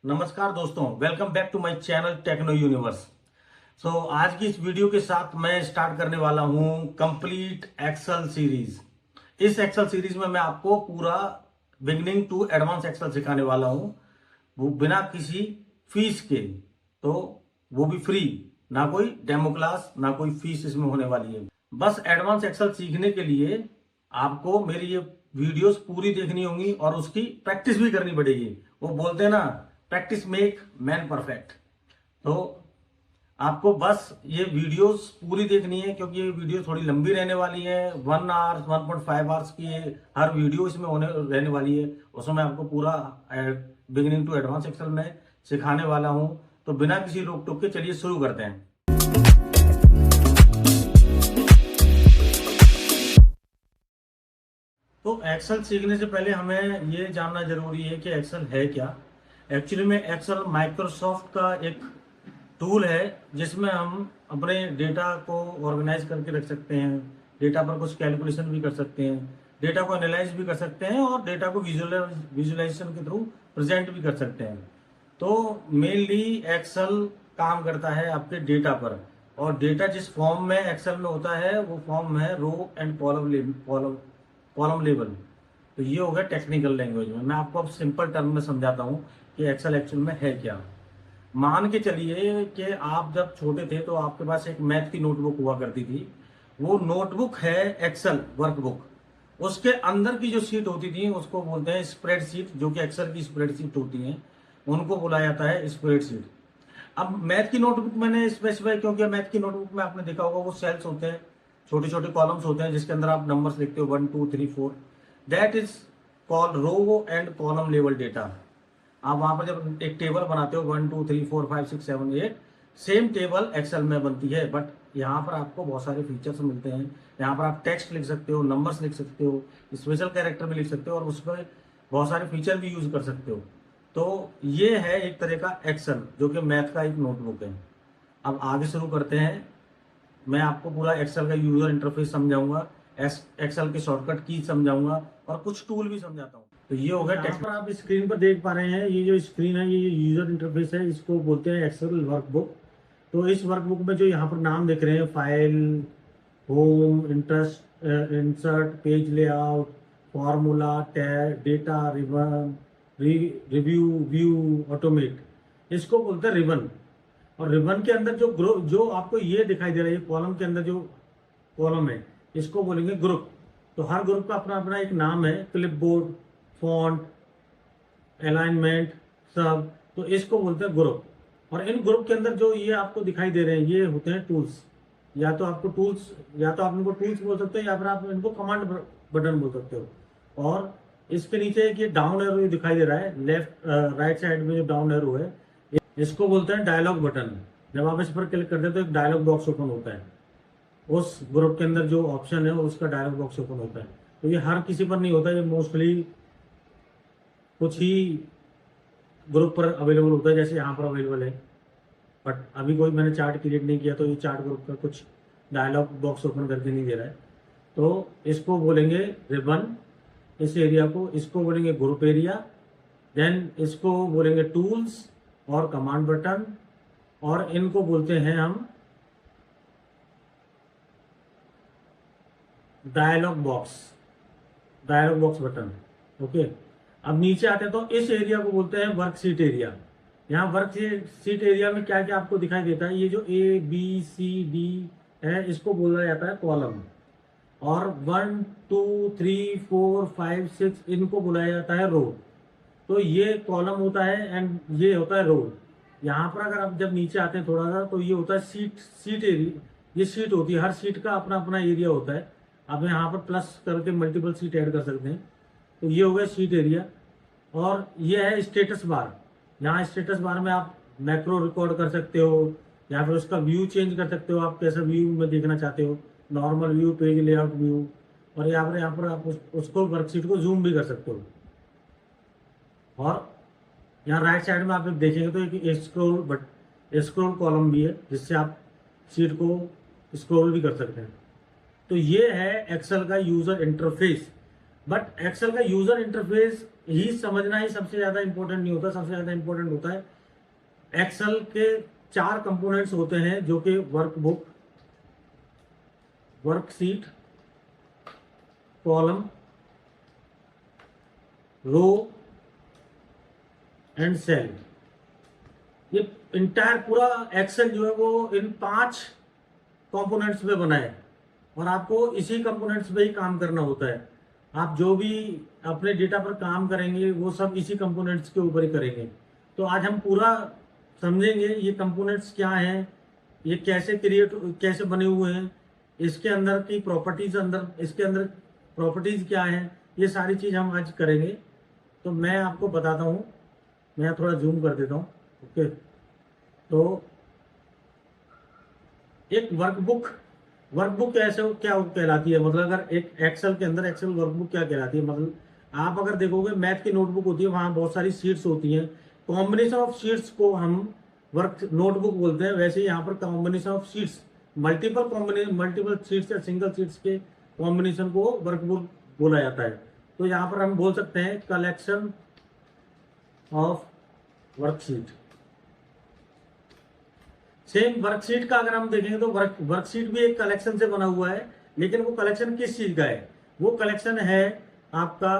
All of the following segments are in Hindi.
नमस्कार दोस्तों, welcome back to my channel Techno Universe. आज की इस वीडियो के साथ मैं स्टार्ट करने वाला हूं कंप्लीट एक्सेल सीरीज। इस एक्सेल सीरीज में मैं आपको पूरा बिगिनिंग टू एडवांस एक्सेल सिखाने वाला हूं, वो बिना किसी फीस के। तो वो भी फ्री, ना कोई डेमो क्लास ना कोई फीस इसमें होने वाली है। बस एडवांस एक्सेल सीखने के लिए आपको मेरी ये वीडियोस पूरी देखनी होंगी और उसकी प्रैक्टिस भी करनी पड़ेगी। वो बोलते हैं ना, प्रैक्टिस मेक मैन परफेक्ट। तो आपको बस ये वीडियोस पूरी देखनी है, क्योंकि ये वीडियो थोड़ी लंबी रहने वाली है। 1 आवर 1.5 आवर्स की हर वीडियो इसमें होने रहने वाली है। उसमें आपको पूरा बिगिनिंग टू एडवांस एक्सेल में सिखाने वाला हूं। तो बिना किसी रोक टोक के चलिए शुरू करते हैं। तो एक्सेल सीखने से पहले हमें ये जानना जरूरी है कि एक्सेल है क्या। एक्चुअली में एक्सेल माइक्रोसॉफ्ट का एक टूल है, जिसमें हम अपने डेटा को ऑर्गेनाइज करके रख सकते हैं, डेटा पर कुछ कैलकुलेशन भी कर सकते हैं, डेटा को एनालाइज भी कर सकते हैं और डेटा को विजुअलाइजेशन के थ्रू प्रेजेंट भी कर सकते हैं। तो मेनली एक्सेल काम करता है आपके डेटा पर, और डेटा जिस फॉर्म में एक्सेल में होता है वो फॉर्म है रो एंड कॉलम लेवल। तो ये हो गया टेक्निकल लैंग्वेज में। मैं आपको अब सिंपल टर्म में समझाता हूँ कि एक्सेल एक्चुअल में है क्या। मान के चलिए कि आप जब छोटे थे तो आपके पास एक मैथ की नोटबुक हुआ करती थी। वो नोटबुक है एक्सेल वर्कबुक। उसके अंदर की जो शीट होती थी उसको बोलते हैं स्प्रेडशीट, जो कि एक्सेल की स्प्रेडशीट होती है, उनको बुलाया जाता है स्प्रेडशीट। अब मैथ की नोटबुक मैंने स्पेसिफाई क्यों किया? मैथ की नोटबुक में आपने देखा होगा वो सेल्स होते हैं, छोटे छोटे कॉलम्स होते हैं, जिसके अंदर आप नंबर्स लिखते हो 1 2 3 4। That is called row and column level data. आप वहां पर जब एक टेबल बनाते हो 1 2 3 4 5 6 7 8, सेम टेबल एक्सेल में बनती है, बट यहाँ पर आपको बहुत सारे फीचर्स मिलते हैं। यहाँ पर आप टेक्स्ट लिख सकते हो, नंबर्स लिख सकते हो, स्पेशल कैरेक्टर भी लिख सकते हो और उसमें बहुत सारे फीचर भी यूज कर सकते हो। तो ये है एक तरह का एक्सेल, जो कि मैथ का एक नोटबुक है। अब आगे शुरू करते हैं। मैं आपको पूरा एक्सेल का यूजर इंटरफेस समझाऊंगा, एक्सेल के शॉर्टकट की समझाऊंगा और कुछ टूल भी समझाता हूँ। तो ये हो गया टेक्स्ट पर आप स्क्रीन पर देख पा रहे हैं। ये जो स्क्रीन है, ये यूजर इंटरफेस है, इसको बोलते हैं एक्सेल वर्कबुक। तो इस वर्कबुक में जो यहाँ पर नाम दिख रहे हैं, file, home, interest, insert, page layout, formula, tag, data, ribbon, review, view, automate, इसको बोलते हैं रिबन। और रिबन के अंदर जो आपको ये दिखाई दे रहा है, ये कॉलम के अंदर जो कॉलम है, इसको बोलेंगे ग्रुप। तो हर ग्रुप का अपना अपना एक नाम है, क्लिपबोर्ड, फॉन्ट, अलाइनमेंट, सब। तो इसको बोलते हैं ग्रुप। और इन ग्रुप के अंदर जो ये आपको दिखाई दे रहे हैं, ये होते हैं टूल्स। या तो आप इनको टूल्स बोल सकते हो, या फिर आप इनको कमांड बटन बोल सकते हो। और इसके नीचे एक ये डाउन एरो दिखाई दे रहा है, लेफ्ट राइट साइड में जो डाउन एरो है, इसको बोलते हैं डायलॉग बटन। जब आप इस पर क्लिक करते हैं तो एक डायलॉग बॉक्स ओपन होता है। उस ग्रुप के अंदर जो ऑप्शन है उसका डायलॉग बॉक्स ओपन होता है। तो ये हर किसी पर नहीं होता, ये मोस्टली कुछ ही ग्रुप पर अवेलेबल होता है, जैसे यहाँ पर अवेलेबल है। बट अभी कोई मैंने चार्ट क्रिएट नहीं किया, तो ये चार्ट ग्रुप का कुछ डायलॉग बॉक्स ओपन करके नहीं दे रहा है। तो इसको बोलेंगे रिबन, इस एरिया को। इसको बोलेंगे ग्रुप एरिया। देन इसको बोलेंगे टूल्स और कमांड बटन। और इनको बोलते हैं हम डायलॉग बॉक्स बटन। ओके, अब नीचे आते हैं तो इस एरिया को बोलते हैं वर्कशीट एरिया। यहाँ वर्कशीट एरिया में क्या क्या आपको दिखाई देता है, ये जो ए बी सी डी है, इसको बोला जाता है कॉलम। और 1 2 3 4 5 6 इनको बुलाया जाता है रो। तो ये कॉलम होता है एंड ये होता है रो। यहाँ पर अगर आप जब नीचे आते हैं थोड़ा सा, तो ये होता है सीट एरिया। ये सीट होती है, हर सीट का अपना अपना एरिया होता है। आप यहाँ पर प्लस करके मल्टीपल सीट ऐड कर सकते हैं। तो ये हो गया सीट एरिया। और ये है स्टेटस बार। यहाँ स्टेटस बार में आप मैक्रो रिकॉर्ड कर सकते हो, या फिर उसका व्यू चेंज कर सकते हो, आप कैसा व्यू में देखना चाहते हो, normal view, page layout view. और यहाँ पर आप उसको वर्कशीट को जूम भी कर सकते हो। और यहाँ राइट साइड में आप देखेंगे तो एक स्क्रॉल कॉलम भी है, जिससे आप शीट को स्क्रॉल भी कर सकते हैं। तो ये है एक्सेल का यूजर इंटरफेस। बट एक्सेल का यूजर इंटरफेस ही समझना ही सबसे ज़्यादा इंपॉर्टेंट नहीं होता। सबसे ज़्यादा इंपॉर्टेंट होता है एक्सेल के 4 कंपोनेंट्स होते हैं, जो कि workbook, worksheet, column, row and cell. ये इंटायर पूरा एक्सेल जो है वो इन 5 कंपोनेंट्स पे बना है, और आपको इसी कंपोनेंट्स पे ही काम करना होता है। आप जो भी अपने डेटा पर काम करेंगे वो सब इसी कंपोनेंट्स के ऊपर ही करेंगे। तो आज हम पूरा समझेंगे ये कंपोनेंट्स क्या हैं, ये कैसे बने हुए हैं, इसके अंदर की प्रॉपर्टीज, इसके अंदर प्रॉपर्टीज क्या हैं, ये सारी चीज़ हम आज करेंगे। तो मैं आपको बताता हूँ, मैं थोड़ा जूम कर देता हूँ। ओके, तो एक वर्कबुक, वर्कबुक ऐसे क्या कहलाती है, मतलब अगर एक एक्सेल के अंदर एक्सेल वर्कबुक क्या कहलाती है, मतलब आप अगर देखोगे मैथ की नोटबुक होती है, वहाँ बहुत सारी शीट्स होती हैं, कॉम्बिनेशन ऑफ शीट्स को हम वर्क नोटबुक बोलते हैं। वैसे ही यहाँ पर combination of sheets, multiple sheets या सिंगल शीट्स के कॉम्बिनेशन को वर्कबुक बोला जाता है। तो यहाँ पर हम बोल सकते हैं collection of worksheet. Same worksheet का अगर हम देखेंगे तो वर्कशीट भी एक कलेक्शन से बना हुआ है, लेकिन वो कलेक्शन किस चीज का है? वो कलेक्शन है आपका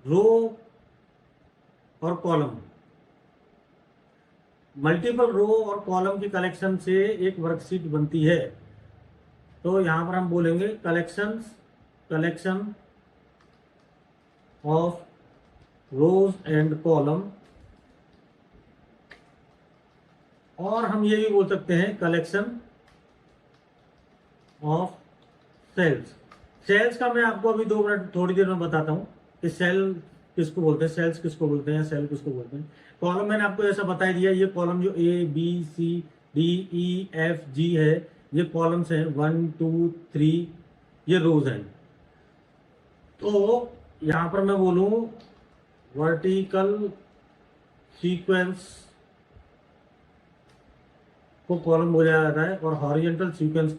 रो और कॉलम, मल्टीपल रो और कॉलम की कलेक्शन से एक वर्कशीट बनती है। तो यहां पर हम बोलेंगे collection of rows and column, और हम ये भी बोल सकते हैं कलेक्शन ऑफ सेल्स। सेल्स का मैं आपको अभी 2 मिनट थोड़ी देर में बताता हूँ कि सेल किसको बोलते हैं, सेल्स किसको बोलते हैं, सेल किसको बोलते हैं। कॉलम मैंने आपको ऐसा बता दिया, ये कॉलम जो A B C D E F G है, ये कॉलम्स हैं, 1 2 3, ये रोज हैं। तो यहां पर मैं बोलूं वर्टिकल सीक्वेंस को कॉलम बोला जाता है, और हॉरिजॉन्टल सीक्वेंस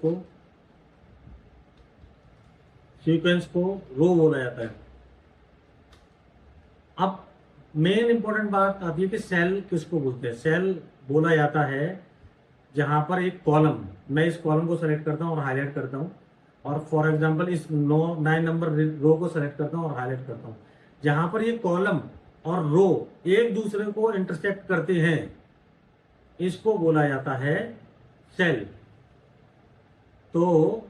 को रो बोला जाता है। अब मेन इंपॉर्टेंट बात आती है कि सेल किसको बोलते हैं। सेल बोला जाता है जहां पर एक कॉलम, मैं इस कॉलम को सेलेक्ट करता हूं और हाईलाइट करता हूं, और फॉर एग्जांपल इस 9 नंबर रो को सेलेक्ट करता हूं और हाईलाइट करता हूं, जहां पर ये कॉलम और रो एक दूसरे को इंटरसेक्ट करते हैं, इसको बोला जाता है सेल। तो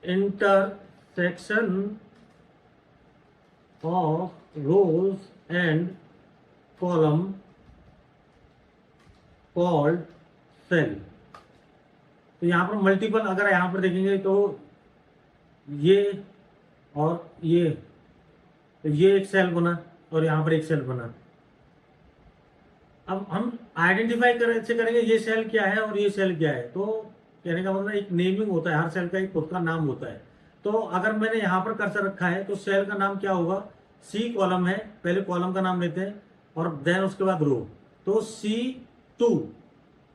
intersection of rows and column called cell. तो यहां पर मल्टीपल, अगर यहां पर देखेंगे तो ये और ये, तो ये एक सेल बना और यहां पर एक सेल बना। अब हम आइडेंटिफाई ऐसे करेंगे ये सेल क्या है और ये सेल क्या है। तो कहने का मतलब एक नेमिंग होता है, हर सेल का एक खुद का नाम होता है। तो अगर मैंने यहाँ पर कर्सर रखा है तो सेल का नाम क्या होगा? सी कॉलम है, पहले कॉलम का नाम लेते हैं और देन उसके बाद रो। तो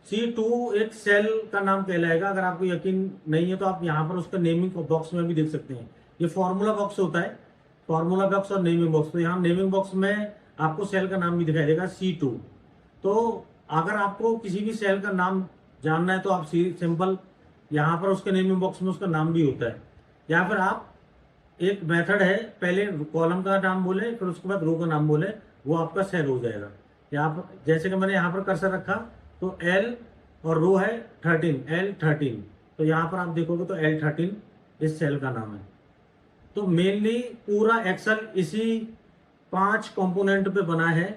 C2 एक सेल का नाम कहलाएगा। अगर आपको यकीन नहीं है तो आप यहाँ पर उसका नेमिंग बॉक्स में भी देख सकते हैं। ये फॉर्मूला बॉक्स होता है, फॉर्मूला बॉक्स और नेमिंग बॉक्स। तो यहाँ नेमिंग बॉक्स में आपको सेल का नाम भी दिखाई देगा C2। तो अगर आपको किसी भी सेल का नाम जानना है तो आप सिंपल यहाँ पर उसके नेमिंग बॉक्स में उसका नाम भी होता है, या फिर आप एक मेथड है, पहले कॉलम का नाम बोले फिर उसके बाद रो का नाम बोले, वो आपका सेल हो जाएगा। यहाँ पर जैसे कि मैंने यहाँ पर कर्सर रखा तो L और रो है 13, L13। तो यहाँ पर आप देखोगे तो L13 इस सेल का नाम है। तो मेनली पूरा एक्सेल इसी 5 कंपोनेंट पे बना है।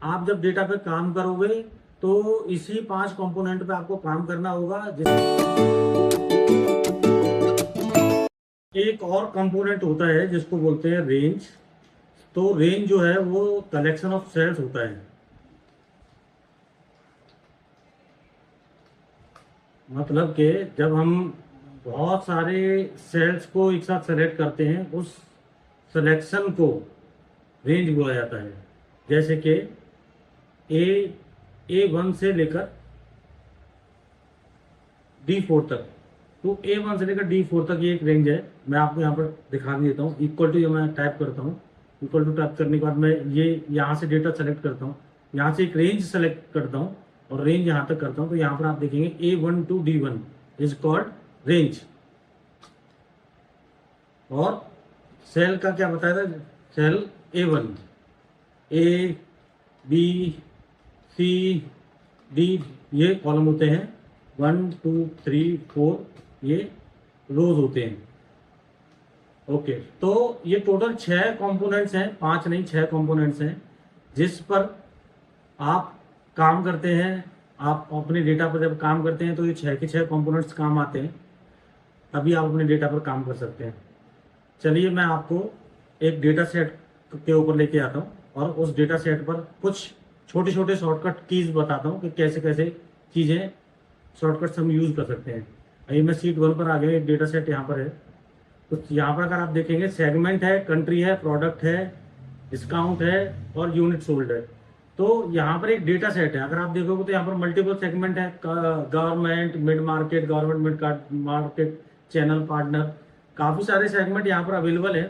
आप जब डेटा पे काम करोगे तो इसी 5 कंपोनेंट पे आपको काम करना होगा। एक और कंपोनेंट होता है जिसको बोलते हैं रेंज। तो रेंज जो है वो कलेक्शन ऑफ सेल्स होता है। मतलब कि जब हम बहुत सारे सेल्स को एक साथ सेलेक्ट करते हैं, उस सिलेक्शन को रेंज बोला जाता है। जैसे कि A1 से लेकर D4 तक। तो A1 से लेकर D4 तक ये एक रेंज है। मैं आपको यहाँ पर दिखा भी देता हूँ। इक्वल टू, मैं टाइप करता हूँ इक्वल टू टाइप करने के बाद मैं ये यहाँ से डेटा सेलेक्ट करता हूँ, यहाँ से एक रेंज सेलेक्ट करता हूँ और रेंज यहाँ तक करता हूँ। तो यहाँ पर आप देखेंगे A1 to D1 is called range. और सेल का क्या बताया था, cell A1, A, B, C, D ये कॉलम होते हैं, 1 2 3 4 ये रोज होते हैं। ओके, तो ये टोटल 6 कंपोनेंट्स हैं, 5 नहीं 6 कंपोनेंट्स हैं जिस पर आप काम करते हैं। आप अपने डेटा पर जब काम करते हैं तो ये 6 के 6 कंपोनेंट्स काम आते हैं, तभी आप अपने डेटा पर काम कर सकते हैं। चलिए मैं आपको एक डेटा सेट के ऊपर लेके आता हूँ और उस डेटा सेट पर कुछ छोटे छोटे शॉर्टकट कीज बताता हूँ कि कैसे कैसे चीज़ें शॉर्टकट्स हम यूज़ कर सकते हैं। अभी मैं सीट 1 पर आ गया, एक डेटा सेट यहाँ पर है। तो यहाँ पर अगर आप देखेंगे सेगमेंट है, कंट्री है, प्रोडक्ट है, डिस्काउंट है और यूनिट सोल्ड है। तो यहाँ पर एक डेटा सेट है, अगर आप देखोगे तो यहाँ पर मल्टीपल सेगमेंट है, government, mid market, government mid market, channel partner, काफ़ी सारे सेगमेंट यहाँ पर अवेलेबल है।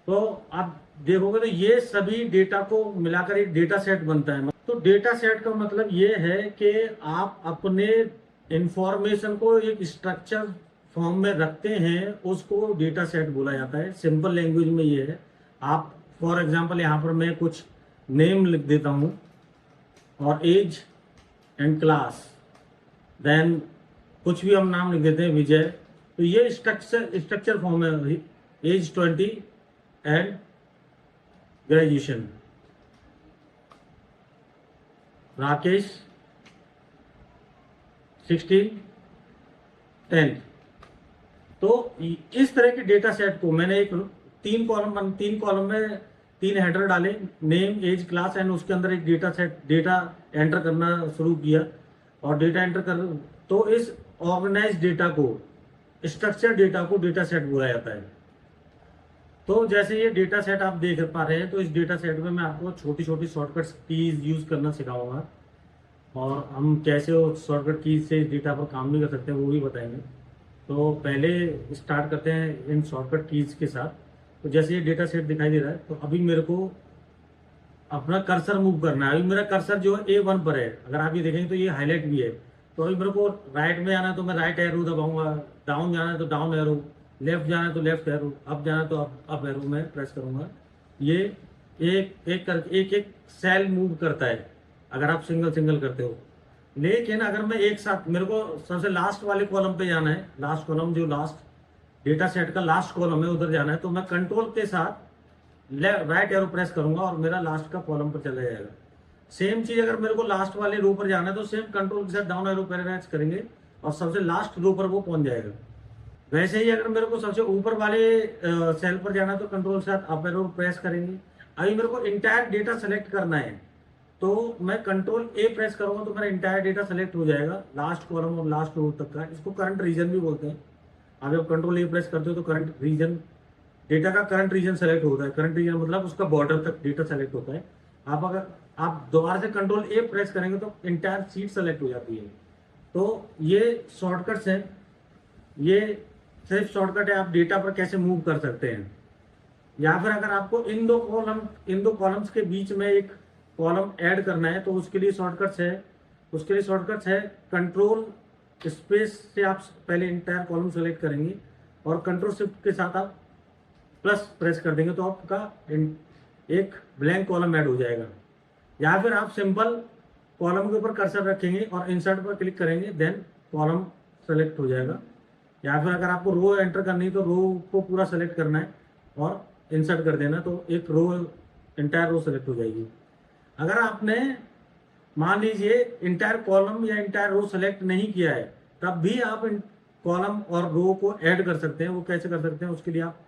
तो आप देखोगे तो ये सभी डेटा को मिलाकर एक डेटा सेट बनता है। तो डेटा सेट का मतलब ये है कि आप अपने इंफॉर्मेशन को एक स्ट्रक्चर फॉर्म में रखते हैं, उसको डेटा सेट बोला जाता है। सिंपल लैंग्वेज में ये है। आप फॉर एग्जांपल यहाँ पर मैं कुछ नेम लिख देता हूँ और एज एंड क्लास, देन कुछ भी हम नाम लिख देते हैं विजय। तो ये स्ट्रक्चर फॉर्म है, एज 20 एंड ग्रेजुएशन, राकेश 16 10। तो इस तरह के डेटा सेट को मैंने एक 3 कॉलम में 3 हेडर डाले, नेम, एज, क्लास, एंड उसके अंदर एक डेटा सेट डेटा एंटर करना शुरू किया। और डेटा एंटर कर तो इस ऑर्गेनाइज डेटा को, स्ट्रक्चर डेटा को डेटा सेट बोला जाता है। तो जैसे ये डेटा सेट आप देख पा रहे हैं, तो इस डेटा सेट में मैं आपको छोटी छोटी शॉर्टकट कीज यूज करना सिखाऊंगा और हम कैसे वो शॉर्टकट कीज से डेटा पर काम भी कर सकते हैं वो भी बताएंगे। तो पहले स्टार्ट करते हैं इन शॉर्टकट कीज के साथ। तो जैसे ये डेटा सेट दिखाई दे रहा है, तो अभी मेरे को अपना कर्सर मूव करना है। अभी मेरा कर्सर जो है A1 पर है, अगर आप ये देखेंगे तो ये हाईलाइट भी है। तो अभी मेरे को राइट में आना है तो मैं राइट एरो दबाऊंगा, डाउन जाना है तो डाउन एरो, लेफ्ट जाना है तो लेफ्ट एरो, अप जाना है तो अप एरो में प्रेस करूंगा। ये एक एक करके एक सेल मूव करता है अगर आप सिंगल करते हो। लेकिन अगर मैं एक साथ, मेरे को सबसे लास्ट वाले कॉलम पे जाना है, लास्ट कॉलम जो लास्ट डेटा सेट का लास्ट कॉलम है उधर जाना है, तो मैं कंट्रोल के साथ राइट एरो प्रेस करूंगा और मेरा लास्ट का कॉलम पर चला जाएगा। सेम चीज अगर मेरे को लास्ट वाले रो पर जाना है तो सेम कंट्रोल के साथ डाउन एरो प्रेस करेंगे और सबसे लास्ट रो पर वो पहुंच जाएगा। वैसे ही अगर मेरे को सबसे ऊपर वाले सेल पर जाना है तो कंट्रोल के साथ अप एरो प्रेस करेंगे। अभी मेरे को इंटायर डेटा सेलेक्ट करना है तो मैं कंट्रोल ए प्रेस करूंगा तो मेरा इंटायर डेटा सेलेक्ट हो जाएगा, लास्ट कॉलम और लास्ट रो तक का। इसको करंट रीजन भी बोलते हैं। अगर आप कंट्रोल ए प्रेस करते हो तो करंट रीजन, डेटा का करंट रीजन सेलेक्ट होता है। करंट रीजन मतलब उसका बॉर्डर तक डेटा सेलेक्ट होता है। अगर आप दोबारा से कंट्रोल ए प्रेस करेंगे तो इंटायर सीट सेलेक्ट हो जाती है। तो ये शॉर्टकट्स हैं, ये सिर्फ शॉर्टकट है आप डेटा पर कैसे मूव कर सकते हैं। या फिर अगर आपको इन दो कॉलम्स के बीच में एक कॉलम ऐड करना है तो उसके लिए शॉर्टकट्स है कंट्रोल स्पेस से आप पहले इंटायर कॉलम सेलेक्ट करेंगे और कंट्रोल शिफ्ट के साथ आप प्लस प्रेस कर देंगे तो आपका एक ब्लैंक कॉलम ऐड हो जाएगा। या फिर आप सिंपल कॉलम के ऊपर कर्सर रखेंगे और इंसर्ट पर क्लिक करेंगे, देन कॉलम सेलेक्ट हो जाएगा। या फिर अगर आपको रो एंटर करनी है तो रो को पूरा सेलेक्ट करना है और इंसर्ट कर देना तो एक रो, इंटायर रो सेलेक्ट हो जाएगी। अगर आपने मान लीजिए इंटायर कॉलम या इंटायर रो सेलेक्ट नहीं किया है, तब भी आप कॉलम और रो को ऐड कर सकते हैं। वो कैसे कर सकते हैं, उसके लिए आप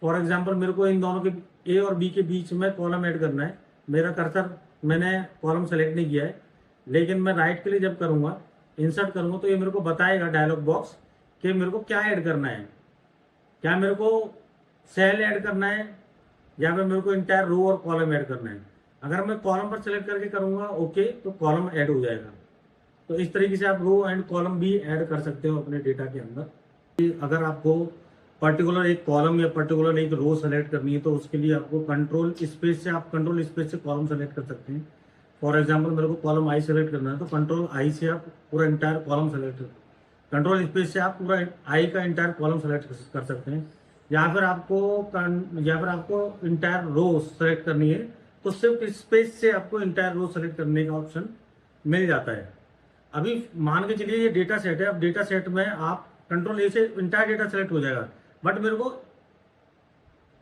फॉर एग्जांपल मेरे को इन दोनों के ए और बी के बीच में कॉलम ऐड करना है। मेरा कर्सर, मैंने कॉलम सेलेक्ट नहीं किया है, लेकिन मैं राइट के लिए जब करूँगा, इंसर्ट करूँगा तो ये मेरे को बताएगा डायलॉग बॉक्स कि मेरे को क्या ऐड करना है। क्या मेरे को सेल ऐड करना है या फिर मेरे को इंटायर रो और कॉलम ऐड करना है। अगर मैं कॉलम पर सेलेक्ट करके करूँगा ओके तो कॉलम ऐड हो जाएगा। तो इस तरीके से आप रो एंड कॉलम भी ऐड कर सकते हो अपने डेटा के अंदर। अगर आपको पर्टिकुलर एक कॉलम या पर्टिकुलर एक रो सेलेक्ट करनी है, तो उसके लिए आपको कंट्रोल स्पेस से, आप कंट्रोल स्पेस से कॉलम सेलेक्ट कर सकते हैं। फॉर एग्जांपल मेरे को कॉलम आई सेलेक्ट करना है, तो कंट्रोल आई से आप पूरा entire column select, control space से आप पूरा आई का इंटायर कॉलम सेलेक्ट कर सकते हैं। या फिर आपको इंटायर रो सेलेक्ट करनी है, तो सिर्फ स्पेस से आपको इंटायर रो सेलेक्ट करने का ऑप्शन मिल जाता है। अभी मान के चलिए ये डेटा सेट है, अब डेटा सेट में आप कंट्रोल ए से इंटायर डेटा सेलेक्ट हो जाएगा, बट मेरे को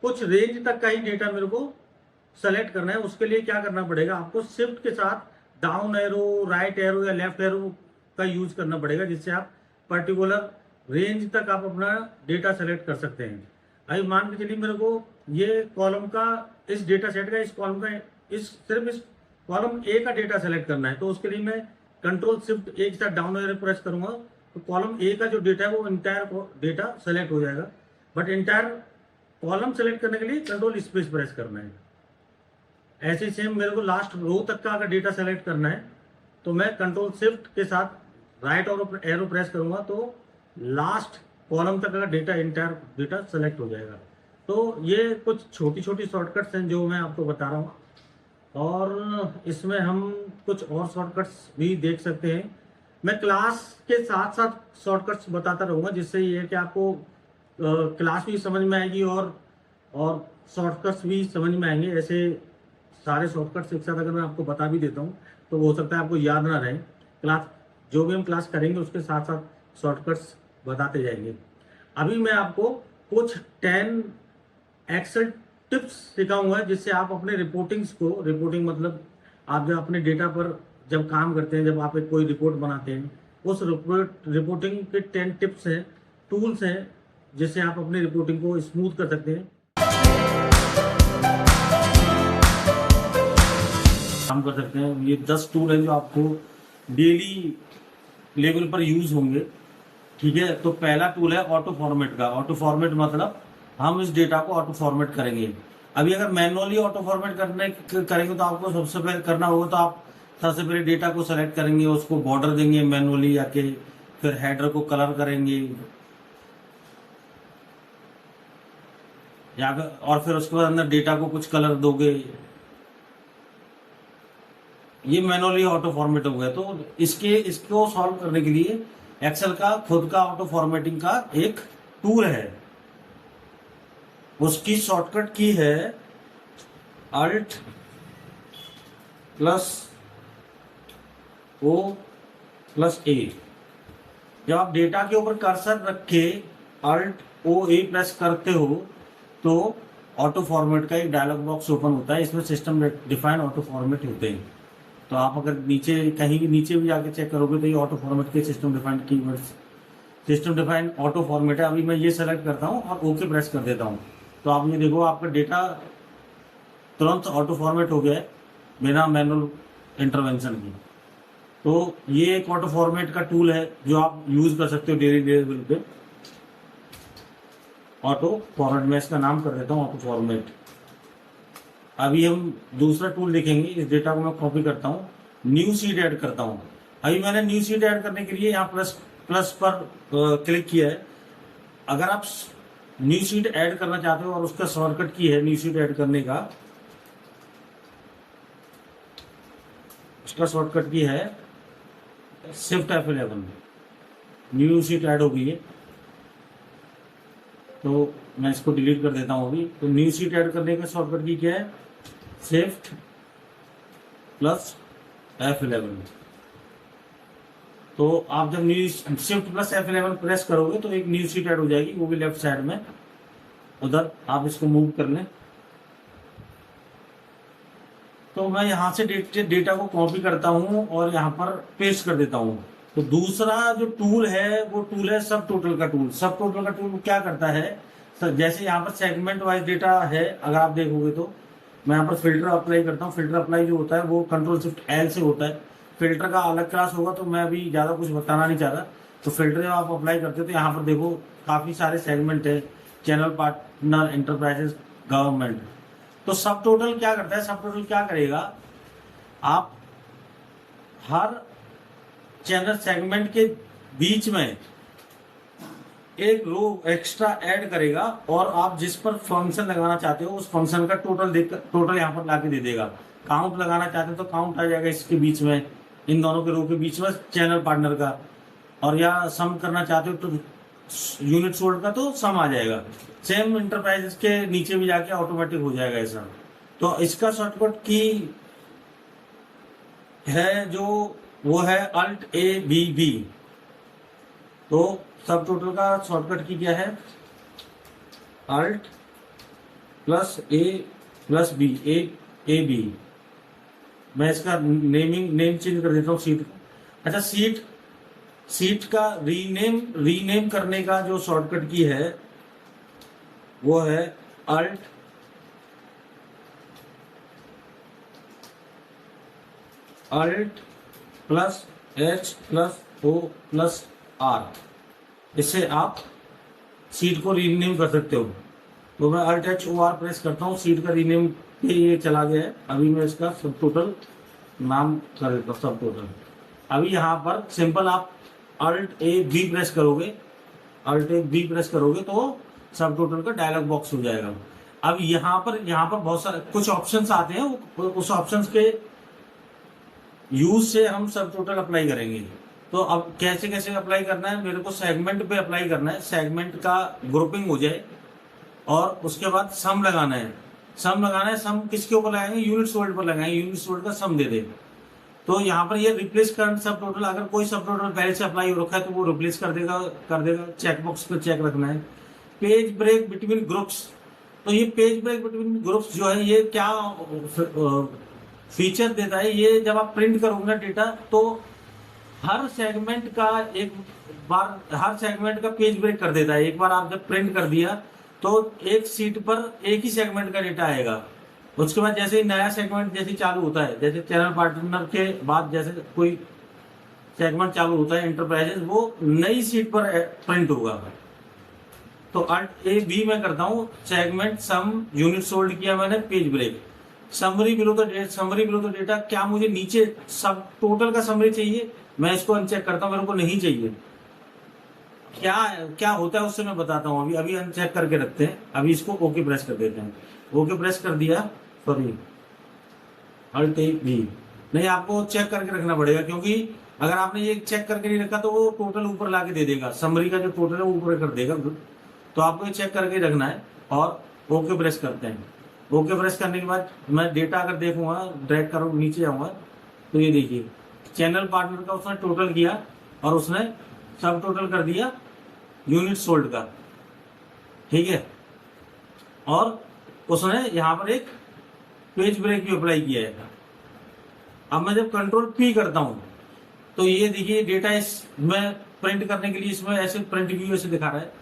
कुछ रेंज तक का ही डेटा मेरे को सेलेक्ट करना है। उसके लिए क्या करना पड़ेगा, आपको शिफ्ट के साथ डाउन एरो, राइट एरो या लेफ्ट एरो का यूज करना पड़ेगा, जिससे आप पर्टिकुलर रेंज तक आप अपना डेटा सेलेक्ट कर सकते हैं। अभी मान के चलिए मेरे को ये कॉलम का, इस डेटा सेट का, इस कॉलम का, सिर्फ इस कॉलम ए का डेटा सेलेक्ट करना है, तो उसके लिए मैं कंट्रोल शिफ्ट ए के साथ डाउन एरो प्रेस करूंगा, तो कॉलम ए का जो डेटा है वो इंटायर डेटा सेलेक्ट हो जाएगा। बट इंटायर कॉलम सेलेक्ट करने के लिए कंट्रोल स्पेस प्रेस करना है। ऐसे सेम मेरे को लास्ट रो तक का अगर डेटा सेलेक्ट करना है, तो मैं कंट्रोल शिफ्ट के साथ राइट और एरो प्रेस करूंगा, तो लास्ट कॉलम तक का डेटा, इंटायर डेटा सेलेक्ट हो जाएगा। तो ये कुछ छोटी छोटी शॉर्टकट्स हैं जो मैं आपको बता रहा हूँ, और इसमें हम कुछ और शॉर्टकट्स भी देख सकते हैं। मैं क्लास के साथ साथ शॉर्टकट्स बताता रहूँगा, जिससे ये है कि आपको क्लास भी समझ में आएगी और शॉर्टकट्स भी समझ में आएंगे। ऐसे सारे शॉर्टकट्स एक साथ अगर मैं आपको बता भी देता हूँ, तो हो सकता है आपको याद ना रहे। क्लास जो भी हम क्लास करेंगे उसके साथ साथ शॉर्टकट्स बताते जाएंगे। अभी मैं आपको कुछ 10 एक्सेल टिप्स सिखाऊंगा, जिससे आप अपने रिपोर्टिंग मतलब आप जब अपने डेटा पर जब काम करते हैं, जब आप एक कोई रिपोर्ट बनाते हैं, उस रिपोर्टिंग के 10 टिप्स हैं, टूल्स हैं, जिससे आप अपनी रिपोर्टिंग को स्मूथ कर सकते हैं, काम कर सकते हैं। ये 10 टूल हैं जो आपको डेली लेवल पर यूज होंगे, ठीक है। तो पहला टूल है ऑटो फॉर्मेट का। ऑटो फॉर्मेट मतलब हम इस डेटा को ऑटो फॉर्मेट करेंगे। अभी अगर मैनुअली ऑटो फॉर्मेट करेंगे तो आपको सबसे पहले करना होगा, तो आप सबसे पहले डेटा को सेलेक्ट करेंगे, उसको बॉर्डर देंगे मैनुअली आके, फिर हेडर को कलर करेंगे, या और फिर उसके बाद अंदर डेटा को कुछ कलर दोगे। ये मैनुअली ऑटो फॉर्मेट हो गया। तो इसको सॉल्व करने के लिए एक्सेल का खुद का ऑटो फॉर्मेटिंग का एक टूल है। उसकी शॉर्टकट की है Alt + O + A। जब आप डेटा के ऊपर कर्सर रख के Alt O A प्रेस करते हो, तो ऑटो फॉर्मेट का एक डायलॉग बॉक्स ओपन होता है। इसमें सिस्टम डिफाइंड ऑटो फॉर्मेट होते हैं। तो आप अगर नीचे कहीं भी नीचे भी जाके चेक करोगे, तो ये ऑटो फॉर्मेट के system defined keywords, system defined auto format है। अभी मैं ये सेलेक्ट करता हूँ और ओके प्रेस कर देता हूँ, तो आप ये देखो आपका डेटा तुरंत ऑटो फॉर्मेट हो गया है बिना मैनुअल इंटरवेंशन की। तो ये एक ऑटो फॉर्मेट का टूल है जो आप यूज कर सकते हो डेली लेवल पे। ऑटो फॉर्मेट, मैं इसका नाम कर देता हूँ ऑटो फॉर्मेट। अभी हम दूसरा टूल देखेंगे। इस डेटा को मैं कॉपी करता हूँ, न्यू शीट ऐड करता हूँ। अभी मैंने न्यू शीट ऐड करने के लिए यहाँ प्लस पर क्लिक किया है। अगर आप न्यू शीट ऐड करना चाहते हो और उसका शॉर्टकट की है न्यू शीट ऐड करने का, उसका शॉर्टकट की है shift F11। New sheet add हो गई है, तो मैं इसको डिलीट कर देता हूँ अभी। तो न्यू शीट ऐड करने का शॉर्टकट की क्या है, शिफ्ट + F11। तो आप जब शिफ्ट + F11 प्रेस करोगे तो एक न्यू शीट ऐड हो जाएगी, वो भी लेफ्ट साइड में। उधर आप इसको मूव कर लें। तो मैं यहाँ से डेटा को कॉपी करता हूँ और यहाँ पर पेस्ट कर देता हूँ। तो दूसरा जो टूल है वो टूल है सब टोटल का टूल। सब टोटल का टूल क्या करता है, जैसे यहाँ पर सेगमेंट वाइज डेटा है, अगर आप देखोगे तो मैं यहाँ पर फिल्टर अप्लाई करता हूँ। फिल्टर अप्लाई जो होता है वो कंट्रोल शिफ्ट L से होता है। फिल्टर का अलग क्लास होगा, तो मैं अभी ज्यादा कुछ बताना नहीं चाह रहा। तो फिल्टर जब आप अप्लाई करते हो तो यहाँ पर देखो काफी सारे सेगमेंट है, चैनल पार्टनर, एंटरप्राइजेस, गवर्नमेंट। तो सब टोटल क्या करता है, सब टोटल क्या करेगा, आप हर चैनल सेगमेंट के बीच में एक रो एक्स्ट्रा ऐड करेगा और आप जिस पर फंक्शन लगाना चाहते हो उस फंक्शन का टोटल यहाँ पर लाके दे देगा। काउंट लगाना चाहते हो तो काउंट आ जाएगा इसके बीच में, इन दोनों के रो के बीच में चैनल पार्टनर का। और या सम करना चाहते हो तो यूनिट सोल्ड का तो सम आ जाएगा। सेम इंटरप्राइजेस के नीचे भी जाके ऑटोमेटिक हो जाएगा ऐसा। तो इसका शॉर्टकट की है जो वो है अल्ट ए बी बी। तो सब टोटल का शॉर्टकट की क्या है, alt plus A plus B, A B. मैं इसका नेम चेंज कर देता हूँ सीट। अच्छा, सीट का रीनेम करने का जो शॉर्टकट की है वो है alt plus H plus O plus R. इससे आप सीट को रीनेम कर सकते हो। तो मैं alt H O R press करता हूँ, सीट का रीनेम पे ये चला गया है। अभी मैं इसका सब टोटल नाम कर देता हूँ, सब टोटल। अभी यहाँ पर सिंपल आप अल्ट ए बी प्रेस करोगे, तो सब टोटल का डायलॉग बॉक्स हो जाएगा। अब यहाँ पर बहुत सारे कुछ ऑप्शंस आते हैं, उस ऑप्शंस के यूज से हम सब टोटल अप्लाई करेंगे। तो अब कैसे कैसे अप्लाई करना है, मेरे को सेगमेंट पे अप्लाई करना है, सेगमेंट का ग्रुपिंग हो जाए और उसके बाद सम लगाना है। सम किसके ऊपर लगाएंगे, यूनिट सोल्ड पर लगाएंगे, यूनिट सोल्ड का सम दे दे। तो यहाँ पर ये रिप्लेस करंट सब टोटल, अगर कोई सब टोटल पहले से अप्लाई हो रखा है तो वो रिप्लेस कर देगा। चेकबॉक्स पे चेक रखना है। पेज ब्रेक बिटवीन ग्रुप्स, तो ये पेज ब्रेक बिटवीन ग्रुप्स जो है ये क्या फीचर देता है, ये जब आप प्रिंट करोगे डेटा तो हर सेगमेंट का पेज ब्रेक कर देता है। एक बार आप जब प्रिंट कर दिया तो एक सीट पर एक ही सेगमेंट का डेटा आएगा। उसके बाद जैसे ही नया सेगमेंट जैसे चालू होता है, जैसे चैनल पार्टनर के बाद जैसे कोई सेगमेंट चालू होता है इंटरप्राइजेस, वो नई सीट पर प्रिंट होगा। तो अल्ट ए बी में करता हूँ, सेगमेंट सम यूनिट सोल्ड किया मैंने, page break, summary below the data. क्या मुझे नीचे सब टोटल का समरी चाहिए, मैं इसको अनचेक करता हूँ, मेरे को नहीं चाहिए। क्या होता है उससे मैं बताता हूँ। अभी अनचेक करके रखते हैं। अभी इसको ओके प्रेस कर देते हैं। ओके प्रेस कर दिया, सॉरी अल्ट ए बी। नहीं, आपको चेक करके रखना पड़ेगा, क्योंकि अगर आपने ये चेक करके नहीं रखा तो वो टोटल ऊपर लाके दे देगा, समरी का जो टोटल है वो ऊपर कर देगा। तो आपको ये चेक करके रखना है और ओके प्रेस करते हैं। ओके प्रेस करने के बाद मैं डेटा अगर देखूंगा, ड्रैग करूँ नीचे जाऊंगा तो ये देखिए चैनल पार्टनर का उसने टोटल किया और उसने सब टोटल कर दिया यूनिट सोल्ड का, ठीक है। और उसने यहाँ पर एक पेज ब्रेक भी अप्लाई किया है। अब मैं जब कंट्रोल पी करता हूँ तो ये देखिए डेटा इसमें प्रिंट करने के लिए इसमें ऐसे प्रिंट व्यू ऐसे दिखा रहा है,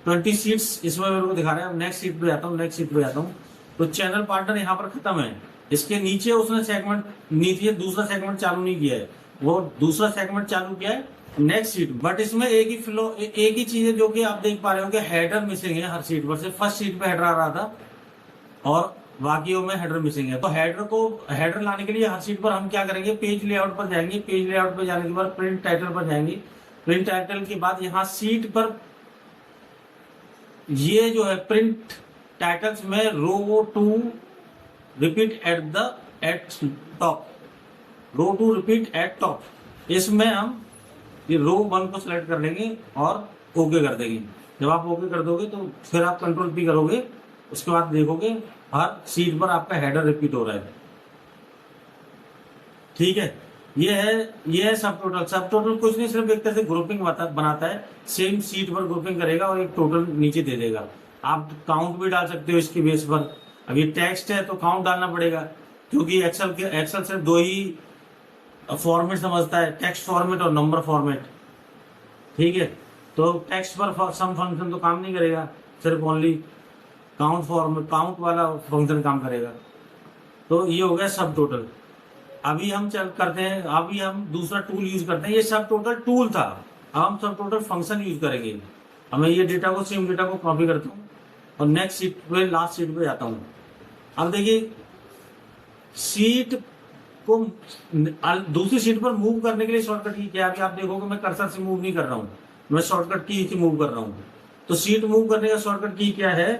20 सीट्स इसमें मेरे को दिखा रहा है। नेक्स्ट सीट पे जाता हूँ तो चैनल पार्टनर यहाँ पर खत्म है। इसके नीचे उसने सेगमेंट नीचे दूसरा सेगमेंट चालू नहीं किया है, वो दूसरा सेगमेंट चालू किया है नेक्स्ट सीट। बट इसमें एक ही चीज है जो कि आप देख पा रहे हो कि हेडर मिसिंग है हर सीट पर से। फर्स्ट सीट पे हेडर आ रहा था और बाकियों में हेडर मिसिंग है। तो हेडर लाने के लिए हर सीट पर हम क्या करेंगे, पेज लेआउट पर जाएंगे। पेज लेआउट पर जाने के बाद प्रिंट टाइटल पर जाएंगे। प्रिंट टाइटल के बाद यहाँ सीट पर ये जो है प्रिंट टाइटल्स में row to repeat at top, row to repeat at top, इसमें हम ये रो 1 को सिलेक्ट कर लेंगे और ओके कर देंगे। जब आप ओके कर दोगे तो फिर आप कंट्रोल पी करोगे, उसके बाद देखोगे हर सीट पर आपका हेडर रिपीट हो रहा है, ठीक है। ये है सब टोटल कुछ नहीं, सिर्फ एक तरह से ग्रुपिंग बनाता है। सेम सीट पर ग्रुपिंग करेगा और एक टोटल नीचे दे देगा। आप काउंट भी डाल सकते हो इसके बेस पर। अब ये टेक्स्ट है तो काउंट डालना पड़ेगा, क्योंकि एक्सेल सिर्फ 2 ही फॉर्मेट समझता है, टेक्स्ट फॉर्मेट और नंबर फॉर्मेट, ठीक है। तो टेक्स्ट पर सम फंक्शन तो काम नहीं करेगा, सिर्फ ओनली काउंट वाला फंक्शन काम करेगा। तो ये हो गया सब टोटल। अभी हम अभी हम दूसरा टूल यूज करते हैं। ये सब टोटल टूल था, अब हम सब टोटल फंक्शन यूज करेंगे। अब मैं ये सेम डेटा को कॉपी करता हूँ और नेक्स्ट सीट पे लास्ट सीट पे जाता हूँ। अब देखिए सीट को दूसरी सीट पर मूव करने के लिए शॉर्टकट की क्या है। अभी आप देखोगे मैं कर्सर से मूव नहीं कर रहा हूँ, मैं शॉर्टकट की से मूव कर रहा हूँ। तो शीट मूव करने का शॉर्टकट की क्या है?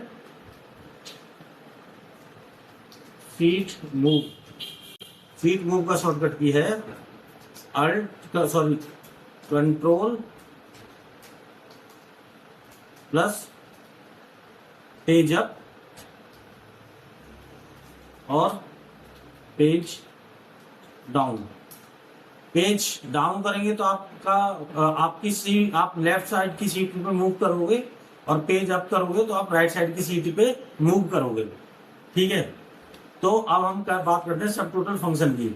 शीट मूव का शॉर्टकट की है कंट्रोल प्लस पेज अप और पेज डाउन। पेज डाउन करेंगे तो आप लेफ्ट साइड की सीट पे मूव करोगे, और पेज अप करोगे तो आप राइट साइड की सीट पे मूव करोगे। ठीक है, तो अब हम बात करते हैं सब टोटल फंक्शन की।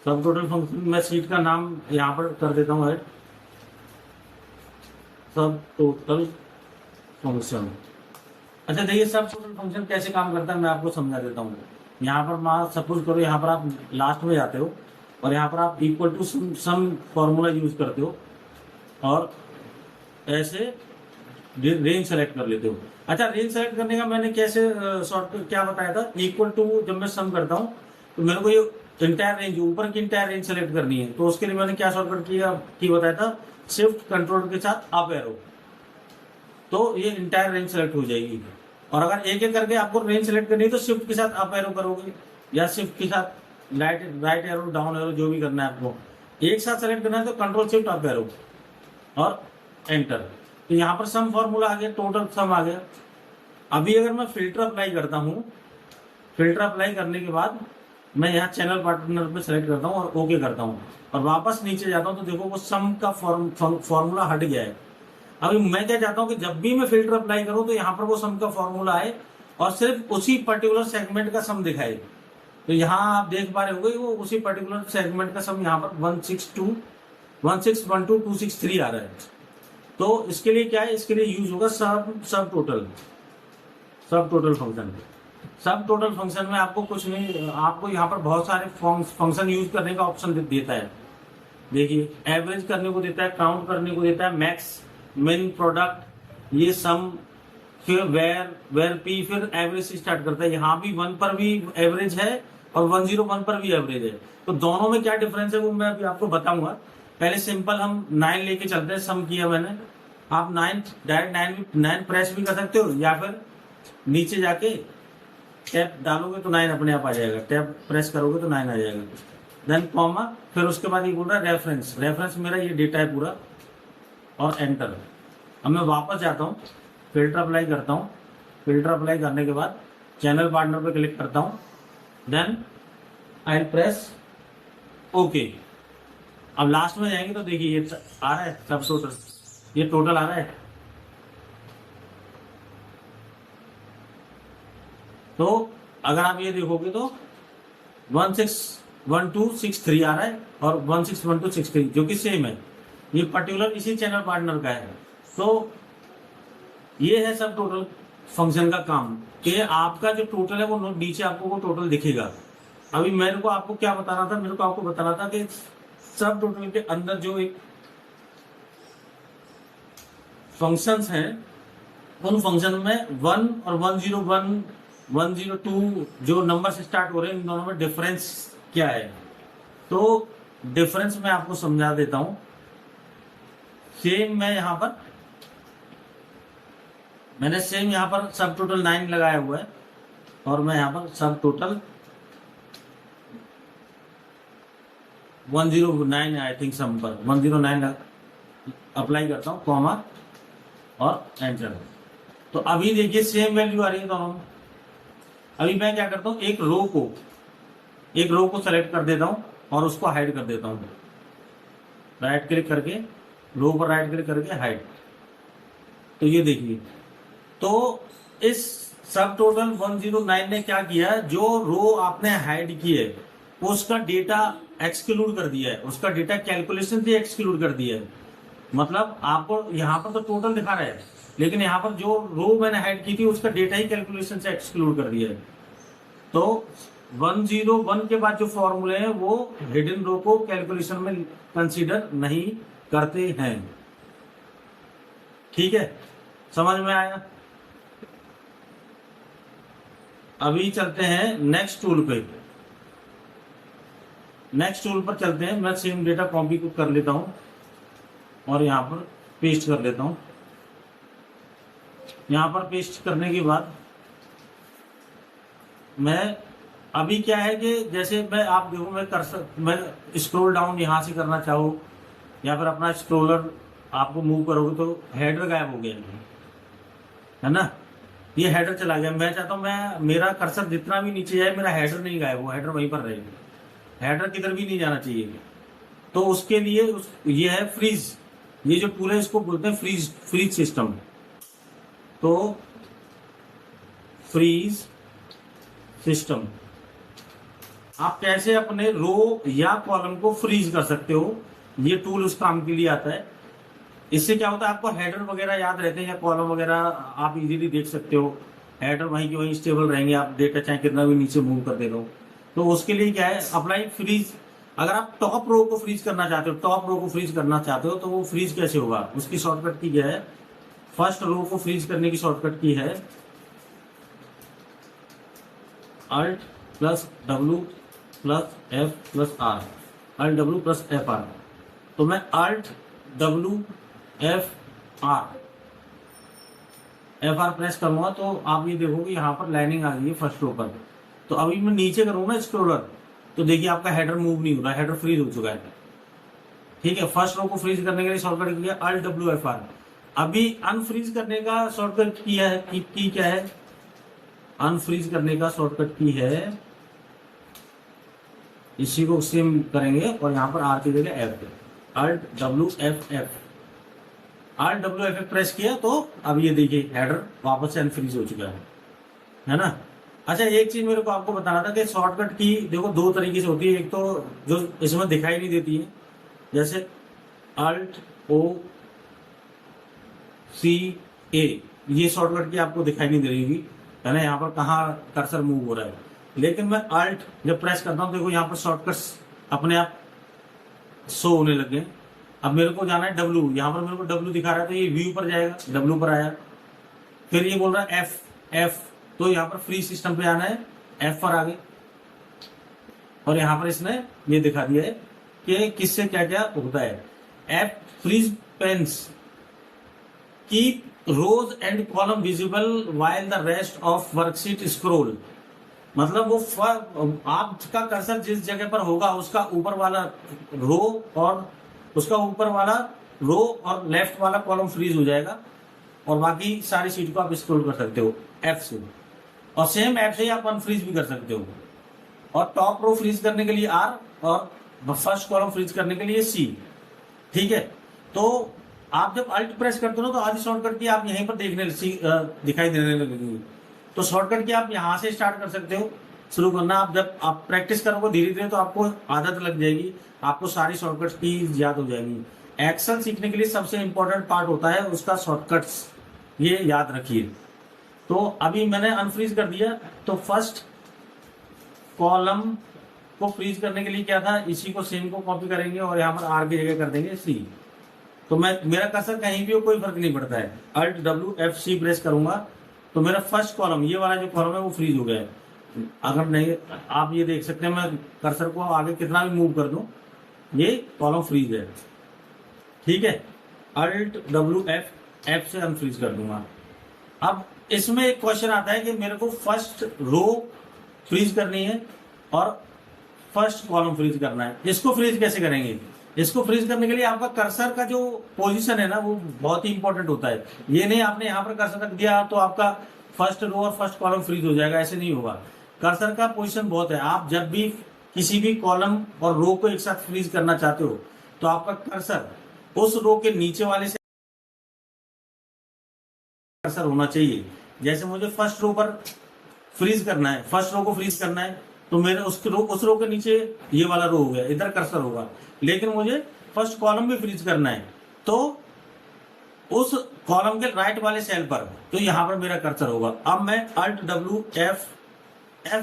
सब टोटल फंक्शन मैं सीट का नाम यहाँ पर कर देता हूँ ऐड, सब टोटल फंक्शन। अच्छा देखिए, सब टोटल फंक्शन कैसे काम करता है मैं आपको समझा देता हूँ। यहाँ पर मान सपोज करो, यहाँ पर आप लास्ट में जाते हो और यहाँ पर आप equal to sum formula use करते हो और ऐसे रेंज सेलेक्ट कर लेते हो। अच्छा, रेंज सेलेक्ट करने का मैंने कैसे क्या बताया था? इक्वल टू जब मैं सम करता हूँ तो मेरे को ये इंटायर रेंज, ऊपर की इंटायर रेंज सेलेक्ट करनी है, तो उसके लिए मैंने क्या शॉर्टकट की बताया था? शिफ्ट कंट्रोल के साथ अप एरो, तो ये इंटायर रेंज सेलेक्ट हो जाएगी। और अगर एक एक करके आपको रेंज सेलेक्ट करनी है तो शिफ्ट के साथ अप एरो करोगे, या शिफ्ट के साथ राइट एरो, डाउन एरो, जो भी करना है आपको। एक साथ सेलेक्ट करना है तो कंट्रोल शिफ्ट अप एरो और एंटर। तो यहाँ पर सम फॉर्मूला आ गया, टोटल सम आ गया। अभी अगर मैं फिल्टर अप्लाई करता हूँ, फिल्टर अप्लाई करने के बाद मैं यहाँ चैनल पार्टनर पे सेलेक्ट करता हूँ और ओके करता हूँ और वापस नीचे जाता हूँ तो देखो वो सम का फॉर्मूला हट गया है। अभी मैं क्या चाहता हूँ कि जब भी मैं फिल्टर अप्लाई करूँ तो यहाँ पर वो सम का फॉर्मूला आए और सिर्फ उसी पर्टिकुलर सेगमेंट का सम दिखाए। तो यहाँ आप देख पा रहे होंगे वो उसी पर्टिकुलर सेगमेंट का सम यहाँ पर 1612263 आ रहा है। तो इसके लिए क्या है? इसके लिए यूज होगा सब टोटल फंक्शन। सब टोटल फंक्शन में आपको कुछ नहीं, आपको यहाँ पर बहुत सारे फंक्शन यूज करने का ऑप्शन देता है। देखिए, एवरेज करने को देता है, काउंट करने को देता है, मैक्स, मिन, प्रोडक्ट, ये सम, फिर वेर पी, फिर एवरेज से स्टार्ट करता है। यहाँ भी 1 पर भी एवरेज है और 101 पर भी एवरेज है। तो दोनों में क्या डिफरेंस है वो मैं अभी आपको बताऊंगा। पहले सिंपल हम 9 लेके चलते हैं, सम किया मैंने। आप 9 डायरेक्ट 9 प्रेस भी कर सकते हो, या फिर नीचे जाके टैप डालोगे तो 9 अपने आप आ जाएगा, टैप प्रेस करोगे तो 9 आ जाएगा। देन कॉमा, फिर उसके बाद ये बोल रहा है रेफरेंस मेरा ये डेटा है पूरा, और एंटर। अब मैं वापस जाता हूँ, फिल्टर अप्लाई करता हूँ। फिल्टर अप्लाई करने के बाद चैनल पार्टनर पे क्लिक करता हूँ, देन आई प्रेस ओके। अब लास्ट में जाएंगे तो देखिए ये आ रहा है सब टोटल, ये टोटल आ रहा है। तो अगर आप ये देखोगे तो 161263 आ रहा है और 161263 जो कि सेम है, ये पर्टिकुलर इसी चैनल पार्टनर का है। तो ये है सब टोटल फंक्शन का काम कि आपका जो टोटल है वो नीचे आपको वो टोटल दिखेगा। अभी मेरे को आपको क्या बताना था? मेरे को आपको बताना था कि सब टोटल के अंदर जो एक फंक्शंस हैं, उन फंक्शन में 1 और 101 102 जो नंबर से स्टार्ट हो रहे हैं, इन दोनों में डिफरेंस क्या है? तो डिफरेंस मैं आपको समझा देता हूं। सेम मैं यहां पर मैंने सेम यहां पर सब टोटल 9 लगाया हुआ है और मैं यहां पर सब टोटल 109 आई थिंक सम पर 109 अप्लाई करता हूँ, कॉमा और एंटर। तो अभी देखिए सेम वैल्यू आ रही है दोनों में। अभी मैं क्या करता हूँ, एक रो को सेलेक्ट कर देता हूँ और उसको हाइड कर देता हूँ। राइट क्लिक करके रो पर राइट क्लिक करके हाइड। तो ये देखिए, तो इस सब टोटल 109 ने क्या किया, जो रो आपने हाइड की है उसका डेटा एक्सक्लूड कर दिया है, उसका डेटा कैलकुलेशन से एक्सक्लूड कर दिया है। मतलब आपको यहाँ पर तो टोटल दिखा रहा है, लेकिन यहाँ पर जो रो मैंने हाइड की थी उसका डेटा ही कैलकुलेशन से एक्सक्लूड कर दिया है। तो 101 के बाद जो फॉर्मूले हैं वो हिडन रो को कैलकुलेशन में कंसीडर नहीं करते हैं। ठीक है, समझ में आया? अभी चलते हैं नेक्स्ट टूल पे। नेक्स्ट टूल पर चलते हैं। मैं सेम डेटा कॉपी कर लेता हूं और यहां पर पेस्ट कर लेता हूं। यहाँ पर पेस्ट करने के बाद मैं अभी क्या है कि जैसे मैं आप देखो मैं स्क्रॉल डाउन यहाँ से करना चाहूँ या फिर अपना स्क्रोलर आपको मूव करोगे तो हेडर गायब हो गया है ना, ये हेडर चला गया। मैं चाहता हूँ मैं मेरा कर्सर जितना भी नीचे जाए मेरा हेडर नहीं गायब हो, हेडर वहीं पर रहेगा, हेडर किधर भी नहीं जाना चाहिए। तो उसके लिए ये है फ्रीज, ये जो टूल है इसको बोलते हैं फ्रीज सिस्टम। तो फ्रीज सिस्टम आप कैसे अपने रो या कॉलम को फ्रीज कर सकते हो, ये टूल उस काम के लिए आता है। इससे क्या होता है आपको हेडर वगैरह याद रहते हैं या कॉलम वगैरह आप इजीली देख सकते हो, हेडर वहीं के वहीं स्टेबल रहेंगे, आप डेटा चाहे कितना भी नीचे मूव कर दे रहे हो। तो उसके लिए क्या है अप्लाई फ्रीज। अगर आप टॉप रो को फ्रीज करना चाहते हो, टॉप रो को फ्रीज करना चाहते हो तो वो फ्रीज कैसे होगा, उसकी शॉर्टकट की क्या है, फर्स्ट रो को फ्रीज करने की शॉर्टकट की है Alt plus W plus F plus R, Alt W plus F R। तो मैं Alt W F R press करूंगा तो आप ये देखोगे यहाँ पर लाइनिंग आ गई है फर्स्ट रो पर। तो अभी मैं नीचे करूंगा ना स्क्रॉलर तो देखिए आपका हेडर मूव नहीं हो रहा, हेडर फ्रीज हो चुका है। ठीक है, फर्स्ट रो को फ्रीज करने के लिए शॉर्टकट किया Alt W F R। अभी अनफ्रीज करने का शॉर्टकट किया है की क्या है, अनफ्रीज करने का शॉर्टकट की है, इसी को सेम करेंगे और यहाँ पर R की जगह F, Alt W F F, Alt W F F press किया तो अब ये देखिए हेडर वापस से अनफ्रीज हो चुका है ना। अच्छा एक चीज मेरे को आपको बताना था कि शॉर्टकट की देखो दो तरीके से होती है, एक तो जो इसमें दिखाई नहीं देती है जैसे Alt O C A, ये शॉर्टकट की आपको दिखाई नहीं दे रही होगी है ना, यहाँ पर कहाँ कर्सर मूव हो रहा है। लेकिन मैं Alt जब प्रेस करता हूँ देखो यहाँ पर शॉर्टकट्स अपने आप शो होने लगे। अब मेरे को जाना है W, यहाँ पर मेरे को W दिखा रहा है तो ये व्यू पर जाएगा, W पर आया। फिर ये बोल रहा है F, तो यहाँ पर फ्री सिस्टम पे आना है, F पर आ गए और यहाँ पर इसने ये दिखा दिया है कि किससे क्या क्या होता है। F freeze panes keep rows and column visible while the rest of worksheet scroll. मतलब वो आपका कर्सर जिस जगह पर होगा उसका ऊपर वाला रो और उसका ऊपर वाला रो और लेफ्ट वाला कॉलम फ्रीज हो जाएगा और बाकी सारी शीट को आप स्क्रॉल कर सकते हो F से, और सेम F से आप अनफ्रीज भी कर सकते हो। और टॉप रो फ्रीज करने के लिए R और फर्स्ट कॉलम फ्रीज करने के लिए C। ठीक है, तो आप जब अल्ट प्रेस करते हो ना तो आधी शॉर्टकट की आप यहीं पर दिखाई देने लगेगी। तो शॉर्टकट की आप यहाँ से स्टार्ट कर सकते हो शुरू करना। आप जब आप प्रैक्टिस करोगे धीरे धीरे तो आपको आदत लग जाएगी, आपको सारी शॉर्टकट्स की याद हो जाएगी। एक्सेल सीखने के लिए सबसे इंपॉर्टेंट पार्ट होता है उसका शॉर्टकट्स, ये याद रखिए। तो अभी मैंने अनफ्रीज कर दिया, तो फर्स्ट कॉलम को फ्रीज करने के लिए क्या था, इसी को सेम को कॉपी करेंगे और यहाँ पर R की जगह कर देंगे C। तो मेरा कर्सर कहीं भी हो कोई फर्क नहीं पड़ता है, Alt W F C press करूंगा तो मेरा फर्स्ट कॉलम ये वाला जो कॉलम है वो फ्रीज हो गया है। अगर नहीं आप ये देख सकते हैं मैं कर्सर को आगे कितना भी मूव कर दूं ये कॉलम फ्रीज है। ठीक है, Alt W F से अनफ्रीज कर दूंगा। अब इसमें एक क्वेश्चन आता है कि मेरे को फर्स्ट रो फ्रीज करनी है और फर्स्ट कॉलम फ्रीज करना है, इसको फ्रीज कैसे करेंगे। इसको फ्रीज करने के लिए आपका कर्सर का जो पोजीशन है ना वो बहुत ही इंपॉर्टेंट होता है। ये नहीं आपने यहाँ पर कर्सर रख दिया तो आपका फर्स्ट रो और फर्स्ट कॉलम फ्रीज हो जाएगा, ऐसे नहीं होगा। कर्सर का पोजीशन बहुत है, आप जब भी किसी भी कॉलम और रो को एक साथ फ्रीज करना चाहते हो तो आपका कर्सर उस रो के नीचे वाले से कर्सर होना चाहिए। जैसे मुझे फर्स्ट रो पर फ्रीज करना है, फर्स्ट रो को फ्रीज करना है तो मेरे उस रो के नीचे ये वाला रो हो गया, इधर कर्सर होगा। लेकिन मुझे फर्स्ट कॉलम भी फ्रीज करना है तो उस कॉलम के राइट वाले सेल पर, तो यहाँ पर मेरा कर्सर होगा। अब मैं Alt W F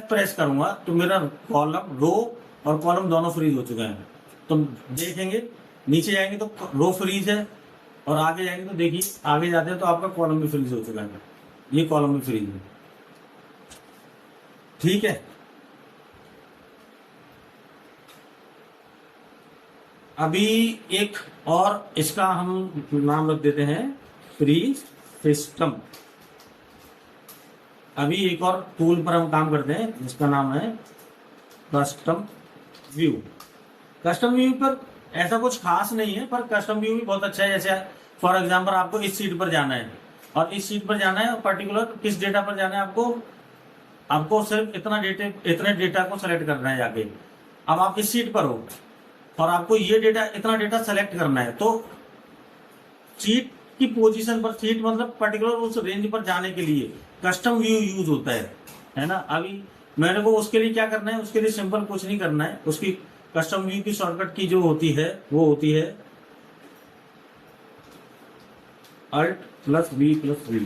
प्रेस करूंगा तो मेरा कॉलम रो और कॉलम दोनों फ्रीज हो चुके हैं। तो देखेंगे नीचे जाएंगे तो रो फ्रीज है और आगे जाएंगे तो देखिए आगे जाते हैं तो आपका कॉलम भी फ्रीज हो चुका है, ये कॉलम भी फ्रीज है। ठीक है, अभी एक और इसका हम नाम रख देते हैं फ्रीज सिस्टम। अभी एक और टूल पर हम काम करते हैं जिसका नाम है कस्टम व्यू। कस्टम व्यू पर ऐसा कुछ खास नहीं है, पर कस्टम व्यू भी बहुत अच्छा है। जैसे फॉर एग्जांपल आपको इस सीट पर जाना है और इस सीट पर जाना है और पर्टिकुलर किस डेटा पर जाना है, आपको सिर्फ इतने डेटा को सेलेक्ट करना है जाके। अब आप इस सीट पर हो और आपको ये इतना डेटा सेलेक्ट करना है, तो सीट की पोजीशन पर, सीट मतलब पर्टिकुलर उस रेंज पर जाने के लिए कस्टम व्यू यूज होता है ना। अभी मैंने को उसके लिए क्या करना है, उसके लिए सिंपल कुछ नहीं करना है। उसकी कस्टम व्यू की शॉर्टकट की जो होती है वो होती है Alt+V+V।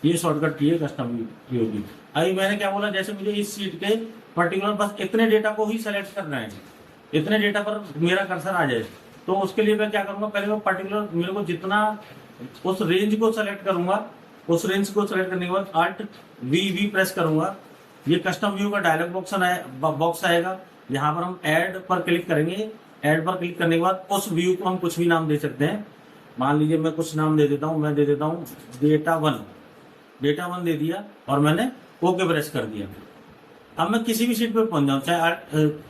ये शॉर्टकट की है कस्टम व्यू की। अभी मैंने क्या बोला, जैसे मुझे इस सीट के पर्टिकुलर बस इतने डेटा को ही सेलेक्ट करना है, इतने डेटा पर मेरा कर्सर आ जाए, तो उसके लिए मैं क्या करूंगा, पहले मैं पर्टिकुलर मेरे को जितना उस रेंज को सेलेक्ट करूंगा, उस रेंज को सेलेक्ट करने के बाद Alt+V प्रेस करूंगा। ये कस्टम व्यू का डायलॉग बॉक्स आएगा। यहाँ पर हम ऐड पर क्लिक करेंगे। ऐड पर क्लिक करने के बाद उस व्यू को हम कुछ भी नाम दे सकते हैं। मान लीजिए मैं कुछ नाम दे देता हूँ, मैं दे देता हूँ डेटा 1 दे दिया और मैंने ओके प्रेस कर दिया। अब मैं किसी भी सीट पर पहुंच जाऊँ,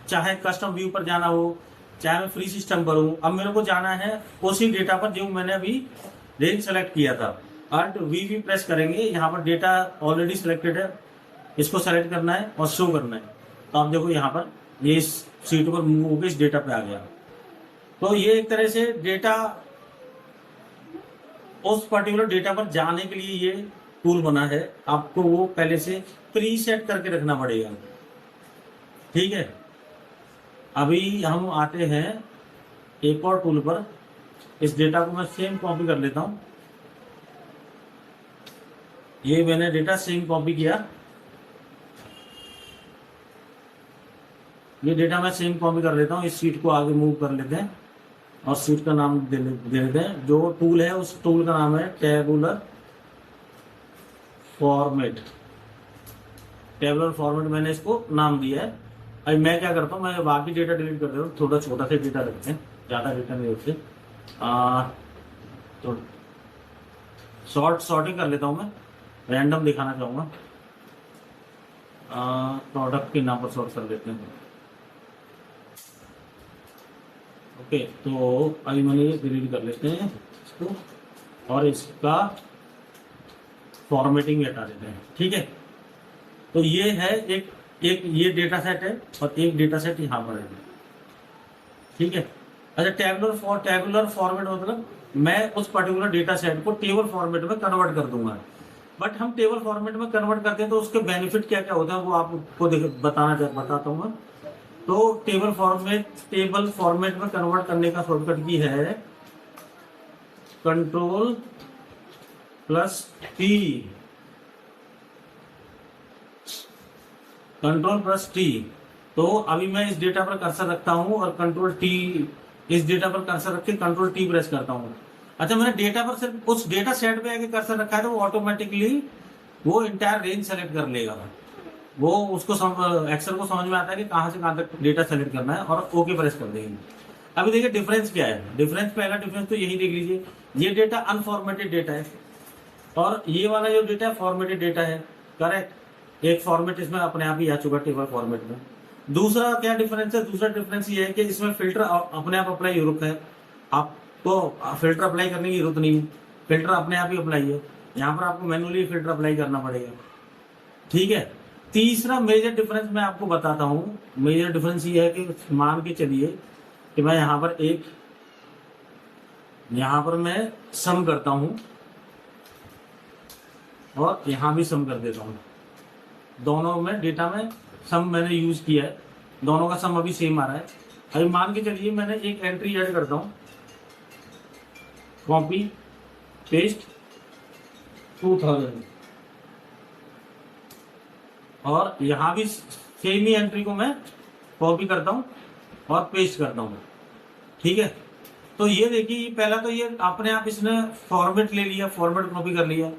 चाहे कस्टम व्यू पर जाना हो, चाहे मैं फ्री सिस्टम पर हूँ, अब मेरे को जाना है उसी डेटा पर जो मैंने अभी रेंज सेलेक्ट किया था। Alt+V प्रेस करेंगे। यहाँ पर डेटा ऑलरेडी सिलेक्टेड है, इसको सेलेक्ट करना है और शो करना है। तो आप देखो यहाँ पर ये इस सीट पर मूव होकर इस डेटा पे आ गया। तो ये एक तरह से डेटा, उस पर्टिकुलर डेटा पर जाने के लिए ये टूल बना है। आपको वो पहले से प्री सेट करके रखना पड़ेगा, ठीक है। अभी हम आते हैं एक और टूल पर। इस डेटा को मैं सेम कॉपी कर लेता हूं। ये मैंने डेटा सेम कॉपी किया, ये डेटा मैं सेम कॉपी कर लेता हूँ। इस सीट को आगे मूव कर लेते हैं और सीट का नाम दे देते हैं। जो टूल है उस टूल का नाम है टेबुलर फॉर्मेट। टेबुलर फॉर्मेट मैंने इसको नाम दिया है। अभी मैं क्या करता हूँ, मैं बाकी डेटा डिलीट कर देता हूँ। थोड़ा छोटा सा डेटा रखते हैं, ज्यादा डेटा नहीं रखते। तो सॉर्टिंग कर लेता हूँ। मैं रैंडम दिखाना चाहूंगा। प्रोडक्ट के नाम पर सॉर्ट कर लेते हैं। ओके, तो अभी मैंने ये डिलीट कर लेते हैं इसको और इसका फॉर्मेटिंग हटा देते हैं, ठीक है। तो ये है एक ये डेटा सेट है और एक डेटा सेट यहाँ पर है, ठीक है। अच्छा, टेबुलर फॉर्मेट मतलब मैं उस पर्टिकुलर डेटा सेट को टेबल फॉर्मेट में कन्वर्ट कर दूंगा। बट हम टेबल फॉर्मेट में कन्वर्ट करते हैं तो उसके बेनिफिट क्या क्या होते हैं वो आपको बताता हूँ। तो टेबल फॉर्मेट में कन्वर्ट करने का शॉर्टकट की है Ctrl+T। तो अभी मैं इस डेटा पर कर्सर रखता हूं और Ctrl+T, इस डेटा पर कर्सर रख के Ctrl+T प्रेस करता हूं। अच्छा, मैंने डेटा पर सिर्फ उस डेटा सेट पे आके कर्सर रखा है तो वो ऑटोमेटिकली वो इंटायर रेंज सेलेक्ट कर लेगा। वो उसको एक्सेल को समझ में आता है कि कहां से कहां तक डेटा सेलेक्ट करना है और ओके प्रेस कर देंगे। अभी देखिए डिफरेंस क्या है। पहला डिफरेंस तो यही देख लीजिए, ये डेटा अनफॉर्मेटेड डेटा है और ये वाला जो डेटा है फॉर्मेटेड डेटा है, करेक्ट। एक फॉर्मेट इसमें अपने आप ही आ चुका टेबल फॉर्मेट में। दूसरा क्या डिफरेंस है, दूसरा डिफरेंस ये है कि इसमें फिल्टर अपने आप अप्लाई जरूरत है। आपको फिल्टर अप्लाई करने की जरूरत नहीं है, फिल्टर अपने आप ही अप्लाई है। यहाँ पर आपको मैनुअली फिल्टर अप्लाई करना पड़ेगा, ठीक है। तीसरा मेजर डिफरेंस मैं आपको बताता हूँ। मेजर डिफरेंस ये है कि मान के चलिए कि मैं यहाँ पर मैं सम करता हूँ और यहाँ भी सम कर देता हूँ। दोनों में डेटा में सम मैंने यूज किया है, दोनों का सम अभी सेम आ रहा है। अभी मान के चलिए मैंने एक एंट्री ऐड करता हूँ, कॉपी पेस्ट 2000, और यहाँ भी सेम ही एंट्री को मैं कॉपी करता हूँ और पेस्ट करता हूँ, ठीक है। तो ये देखिए, पहला तो ये अपने आप इसने फॉर्मेट ले लिया, फॉर्मेट कॉपी कर लिया।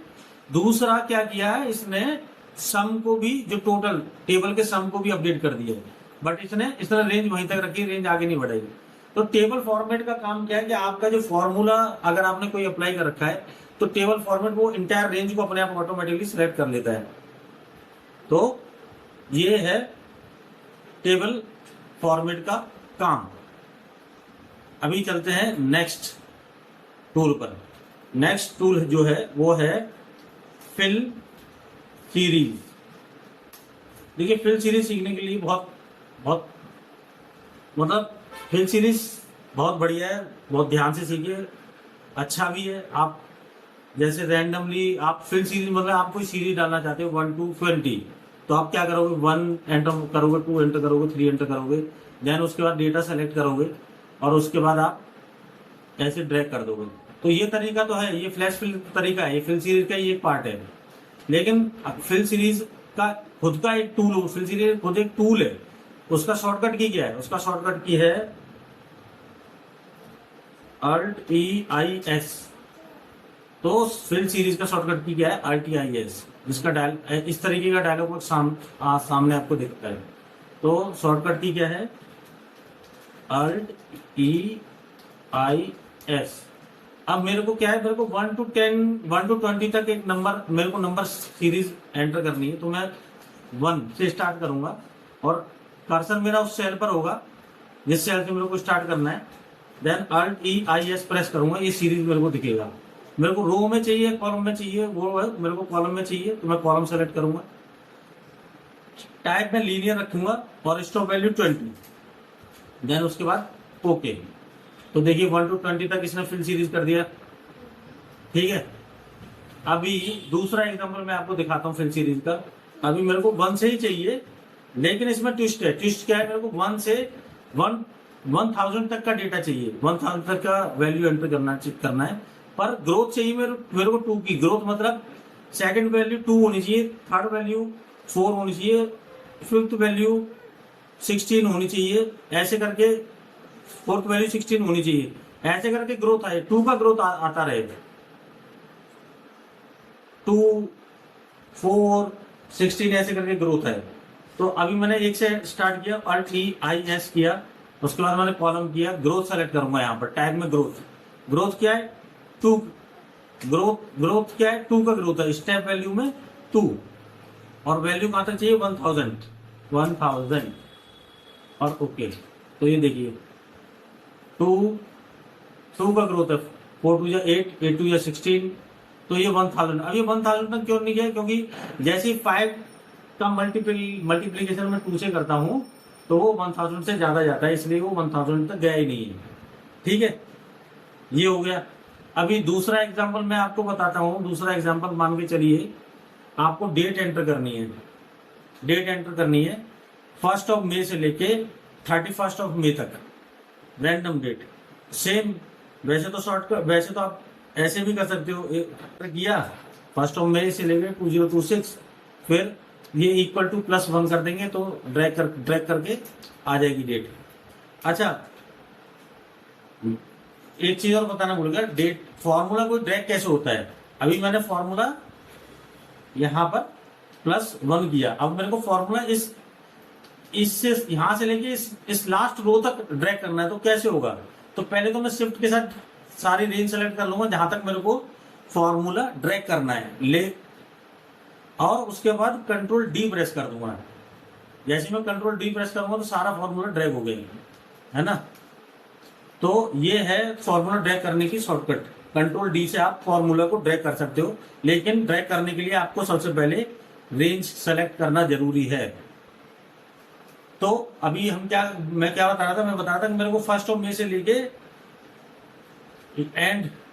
दूसरा क्या किया है, इसने सम को भी, जो टोटल टेबल के सम को भी अपडेट कर दिया है। बट इसने रेंज वहीं तक रखी, रेंज आगे नहीं बढ़ेगी। तो टेबल फॉर्मेट का काम क्या है कि आपका जो फॉर्मूला अगर आपने कोई अप्लाई कर रखा है तो टेबल फॉर्मेट वो इंटायर रेंज को अपने आप ऑटोमेटिकली सिलेक्ट कर लेता है, तो ये है टेबल फॉर्मेट का काम। अभी चलते हैं नेक्स्ट टूल पर। नेक्स्ट टूल जो है वो है फिल सीरीज। देखिए, फिल सीरीज सीखने के लिए बहुत बहुत मतलब फिल सीरीज बहुत बढ़िया है, बहुत ध्यान से सीखिए, अच्छा भी है। आप जैसे रैंडमली आप फिल सीरीज मतलब आप कोई सीरीज डालना चाहते हो 1 to 20, तो आप क्या करोगे, 1 एंटर करोगे, 2 एंटर करोगे, 3 एंटर करोगे, देन उसके बाद डेटा सेलेक्ट करोगे और उसके बाद आप ऐसे ड्रैग कर दोगे। तो ये तरीका तो है, ये फ्लैश फिल तरीका है, ये फिल सीरीज का ही एक पार्ट है। लेकिन फिल सीरीज का खुद का एक टूल, फिल सीरीज खुद एक टूल है। उसका शॉर्टकट की क्या है, उसका शॉर्टकट की है Alt+EIS। तो फिल सीरीज का शॉर्टकट की क्या है, Alt+EIS, जिसका इस तरीके का डायलॉग सामने आपको दिखता है। तो शॉर्टकट की क्या है, Alt+EIS। अब मेरे को क्या है, मेरे को 1 to 10, 1 to 20 तक एक नंबर, मेरे को नंबर सीरीज एंटर करनी है। तो मैं 1 से स्टार्ट करूंगा और कर्सर मेरा उस सेल पर होगा जिस सेल से मेरे को स्टार्ट करना है। देन Alt+EIS प्रेस करूंगा, ये सीरीज मेरे को दिखेगा। मेरे को रो में चाहिए, कॉलम में चाहिए, वो है मेरे को कॉलम में चाहिए, तो मैं कॉलम सेलेक्ट करूंगा। टाइप में लीनियर रखूंगा और स्टॉप वैल्यू 20। देन उसके बाद ओके। तो देखिए 1 to 20 तक इसने फिल सीरीज कर दिया, ठीक है। अभी दूसरा एग्जांपल मैं आपको दिखाता हूँ फिल सीरीज का। अभी मेरे को 1 से ही चाहिए, लेकिन इसमें ट्विस्ट है। ट्विस्ट क्या है, मेरे को 1 से 1000 तक का डेटा चाहिए, 1000 तक का वैल्यू एंटर करना है। पर ग्रोथ चाहिए मेरे को 2 की ग्रोथ, मतलब सेकंड वैल्यू 2 होनी चाहिए, थर्ड वैल्यू 4 होनी चाहिए, फिफ्थ वैल्यू 16 होनी चाहिए, ऐसे करके फोर्थ वैल्यू 16 होनी चाहिए, ऐसे करके ग्रोथ आए, 2 का ग्रोथ आता रहेगा। 2, 4, 16 ऐसे करके ग्रोथ है। तो अभी मैंने 1 से स्टार्ट किया, Alt+EIS किया, उसके बाद मैंने कॉलम किया, ग्रोथ सेलेक्ट करूंगा। यहाँ पर टैग में ग्रोथ क्या है, 2 ग्रोथ क्या है, 2 का ग्रोथ है, स्टेप वैल्यू में 2 और वैल्यू कहां तक चाहिए, 1000 और ओके। तो ये देखिए 2 का ग्रोथ है, 4 2 या 8, 8 2 या 16, तो ये 1000। अब ये 1000 तक क्यों नहीं गया, क्योंकि जैसे 5 का मल्टीप्लीकेशन में 2 से करता हूं तो वो 1000 से ज्यादा जाता है, इसलिए वो 1000 तक गया ही नहीं है, ठीक है। ये हो गया। अभी दूसरा एग्जांपल मैं आपको बताता हूं। दूसरा एग्जांपल मान के चलिए, आपको डेट एंटर करनी है। डेट एंटर करनी है 1 मई से लेके 31 मई तक, रैंडम डेट। सेम वैसे तो आप ऐसे भी कर सकते हो। किया 1 मई से लेके 2026, फिर ये इक्वल टू +1 कर देंगे तो ड्रैग करके आ जाएगी डेट। अच्छा, एक चीज और बताना भूल गया, डेट फॉर्मूला को ड्रैग कैसे होता है। अभी मैंने फॉर्मूला यहां पर +1 किया, अब मेरे को फॉर्मूला इससे यहां से लेके इस लास्ट रो तक ड्रैग करना है। तो कैसे होगा, तो पहले तो मैं शिफ्ट के साथ सारी रेंज सेलेक्ट कर लूंगा जहां तक मेरे को फॉर्मूला ड्रैग करना है, और उसके बाद Ctrl+D प्रेस कर दूंगा। जैसे मैं Ctrl+D प्रेस करूंगा तो सारा फॉर्मूला ड्रैग हो गया, है ना। तो ये है फॉर्मूला ड्रैग करने की शॉर्टकट। Ctrl+D से आप फॉर्मूला को ड्रैग कर सकते हो, लेकिन ड्रैग करने के लिए आपको सबसे पहले रेंज सेलेक्ट करना जरूरी है। तो अभी मैं क्या बता रहा था, मैं बता रहा था कि मेरे को 1 मई से लेके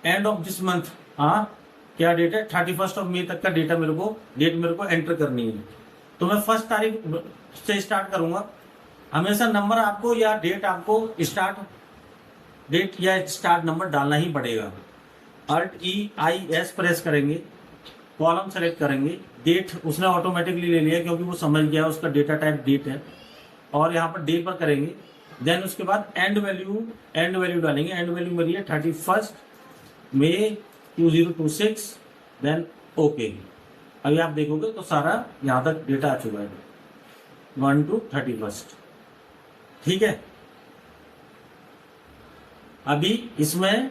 एंड ऑफ दिस मंथ, हाँ क्या डेट है, 31 मई तक का डेट मेरे को एंटर करनी है। तो मैं 1 तारीख से स्टार्ट करूंगा। हमेशा नंबर आपको या डेट आपको डेट या स्टार्ट नंबर डालना ही पड़ेगा। Alt+EIS प्रेस करेंगे, कॉलम सेलेक्ट करेंगे, डेट उसने ऑटोमेटिकली ले लिया क्योंकि वो समझ गया उसका डेटा टाइप डेट है, और यहाँ पर डे पर करेंगे। देन उसके बाद एंड वैल्यू डालेंगे। एंड वैल्यू मेरी है 31 मई 2026, देन ओके। अभी आप देखोगे तो सारा यहाँ तक डेटा आ चुका है, 1 to 31, ठीक है। अभी इसमें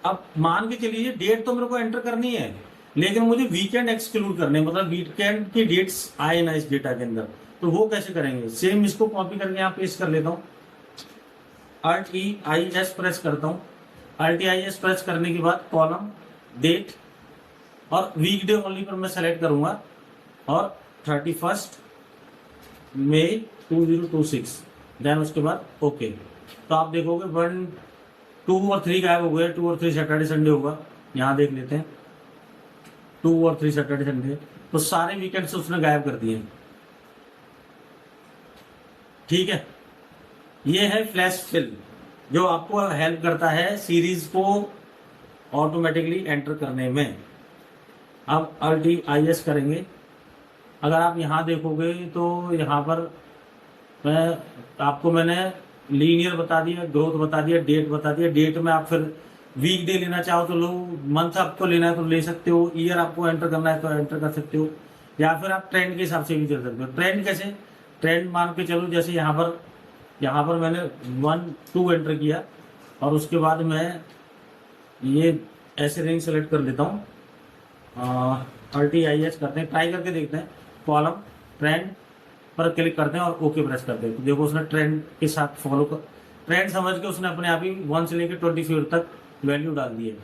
अब मान के चलिए डेट तो मेरे को एंटर करनी है, लेकिन मुझे वीकेंड एक्सक्लूड करने, मतलब वीकेंड की डेट्स आए ना इस डेटा के अंदर, तो वो कैसे करेंगे? सेम इसको कॉपी करके यहाँ पेस्ट कर लेता हूँ, Alt+I+S प्रेस करता हूँ। Alt+I+S प्रेस करने के बाद कॉलम डेट और वीकडे ओनली पर मैं सेलेक्ट करूंगा और 31 मई 2026, देन उसके बाद ओके। तो आप देखोगे 1, 2 और 3 गायब हो गए। 2 और 3 सैटरडे संडे होगा, यहाँ देख लेते हैं। 2 और 3 सैटरडे संडे, तो सारे वीकेंड से उसने गायब कर दिए। ठीक है, ये है फ्लैश फिल, जो आपको हेल्प करता है सीरीज को ऑटोमेटिकली एंटर करने में। अब Alt+I+S करेंगे। अगर आप यहाँ देखोगे तो यहाँ पर मैंने लीनियर बता दिया, ग्रोथ बता दिया, डेट बता दिया। डेट में आप फिर वीक डे लेना चाहो तो लो, मंथ आपको लेना है तो ले सकते हो, ईयर आपको एंटर करना है तो एंटर कर सकते हो, या फिर आप ट्रेंड के हिसाब से भी कर सकते हो। ट्रेंड कैसे? ट्रेंड मान के चलो, जैसे यहाँ पर मैंने 1, 2 एंटर किया और उसके बाद मैं ये ऐसे रेंज सेलेक्ट कर लेता हूँ। Alt+I+S करते हैं, ट्राई करके देखते हैं। कॉलम ट्रेंड पर क्लिक करते हैं और ओके प्रेस करते हैं। तो देखो उसने ट्रेंड के साथ फॉलो कर, ट्रेंड समझ के उसने अपने आप ही 1 से लेकर 24 तक वैल्यू डाल दी है।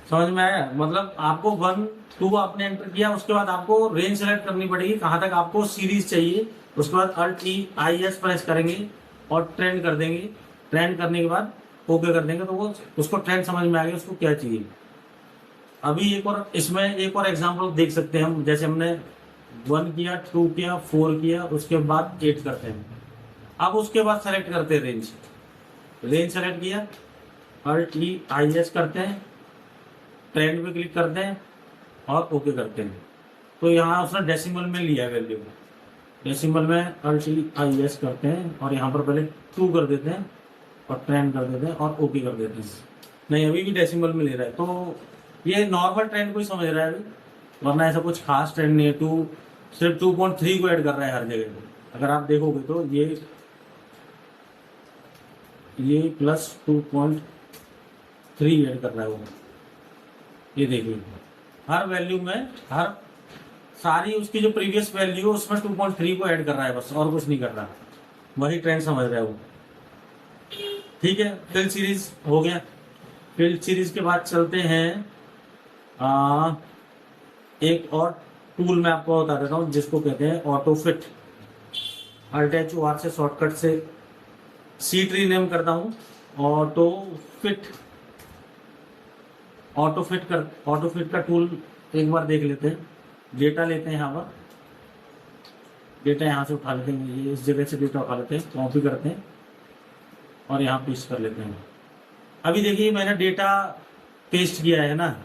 समझ में आया? मतलब आपको 1, 2 आपने एंटर किया, उसके बाद आपको रेंज सेलेक्ट करनी पड़ेगी कहाँ तक आपको सीरीज चाहिए। उसके बाद Alt+I+S प्रेस करेंगे और ट्रेंड कर देंगे। ट्रेंड करने के बाद ओके कर देंगे, तो वो उसको ट्रेंड समझ में आ गया उसको क्या चाहिए। अभी इसमें एक और एग्जांपल देख सकते हैं हम। जैसे हमने 1 किया, 2 किया, 4 किया, उसके बाद 8 करते हैं। अब उसके बाद सेलेक्ट करते हैं रेंज सेलेक्ट किया, Alt+I+S करते हैं, ट्रेंड पे क्लिक करते हैं और ओके करते हैं। तो यहाँ उसने डेसिमल में लिया वैल्यू, डेसिमल में Alt+I+S करते हैं और यहाँ पर पहले 2 कर देते हैं और ट्रेंड कर देते हैं और ओके कर देते हैं। नहीं, अभी भी डेसिमल में ले रहा है, तो ये नॉर्मल ट्रेंड को ही समझ रहा है अभी, वरना ऐसा कुछ खास ट्रेंड नहीं है। सिर्फ 2.3 को ऐड कर रहा है हर जगह। अगर आप देखोगे तो ये प्लस 2.3 ऐड कर रहा है वो। ये देखिए, हर वैल्यू में हर सारी उसकी जो प्रीवियस वैल्यू है उसमें 2.3 को ऐड कर रहा है बस, और कुछ नहीं कर रहा। वही ट्रेंड समझ रहा है वो। ठीक है, फिल सीरीज हो गया। फिल सीरीज के बाद चलते हैं एक और टूल मैं आपको बता देता हूँ जिसको कहते हैं ऑटो फिट। Alt+H+R से शॉर्टकट से सी ट्री नेम करता हूँ, ऑटो फिट का टूल एक बार देख लेते हैं। डेटा लेते हैं, यहाँ पर डेटा यहाँ से उठा लेते हैं, ये इस जगह से डेटा उठा लेते हैं, कॉपी करते हैं और यहाँ पेस्ट कर लेते हैं। अभी देखिए मैंने डेटा पेस्ट किया है ना।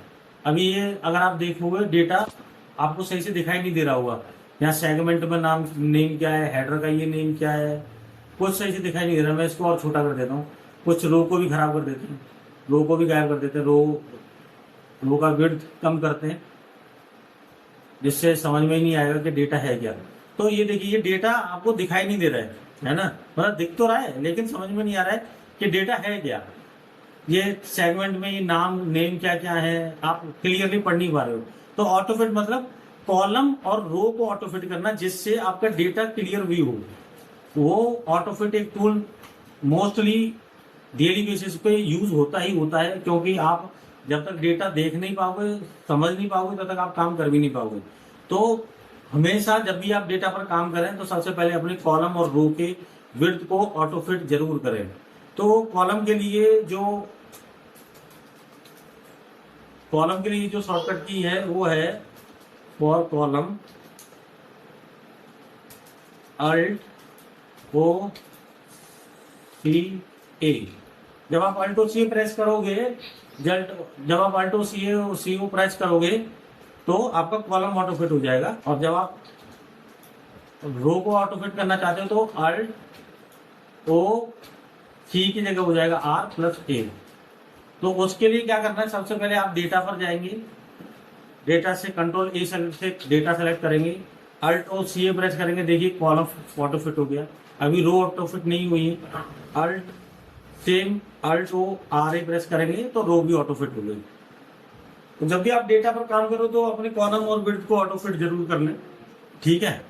अभी ये अगर आप देखोगे डेटा आपको सही से दिखाई नहीं दे रहा होगा। यहाँ सेगमेंट में नेम क्या है, हेडर का ये नेम क्या है, कुछ सही से दिखाई नहीं दे रहा। मैं इसको और छोटा कर देता हूँ, कुछ रो को भी खराब कर देते हैं, रो को भी गायब कर देते हैं, रो का विड्थ कम करते हैं, जिससे समझ में ही नहीं आएगा कि डेटा है क्या। तो ये देखिए, ये डेटा आपको दिखाई नहीं दे रहा है ना, मतलब दिख तो रहा है लेकिन समझ में नहीं आ रहा है कि डेटा है क्या। ये सेगमेंट में ये नेम क्या क्या है आप क्लियरली पढ़ नहीं पा रहे हो। तो ऑटोफिट मतलब कॉलम और रो को ऑटोफिट करना, जिससे आपका डेटा क्लियर व्यू हो। वो ऑटोफिट एक टूल मोस्टली डेली बेसिस पे यूज होता ही होता है, क्योंकि आप जब तक डेटा देख नहीं पाओगे, समझ नहीं पाओगे, तब तक आप काम कर भी नहीं पाओगे। तो हमेशा जब भी आप डेटा पर काम करें तो सबसे पहले अपने कॉलम और रो के विड्थ को ऑटोफिट जरूर करें। तो कॉलम के लिए जो शॉर्टकट की है वो है फॉर कॉलम Alt+C+A। जब आप Alt+C प्रेस करोगे, जब आप Alt+C प्रेस करोगे तो आपका कॉलम ऑटोफिट हो जाएगा। और जब आप रो को ऑटोफिट करना चाहते हो तो Alt+C की जगह हो जाएगा R+A। तो उसके लिए क्या करना है, सबसे पहले आप डेटा पर जाएंगे, डेटा से Ctrl+A से डेटा सेलेक्ट करेंगे, Alt+C प्रेस करेंगे। देखिए कॉलम ऑटोफिट हो गया। अभी रो ऑटोफिट नहीं हुई है, Alt+R प्रेस करेंगे तो रो भी ऑटोफिट हो गई। तो जब भी आप डेटा पर काम करो तो अपने कॉलम और विड्थ को ऑटो फिट जरूर कर लें, ठीक है।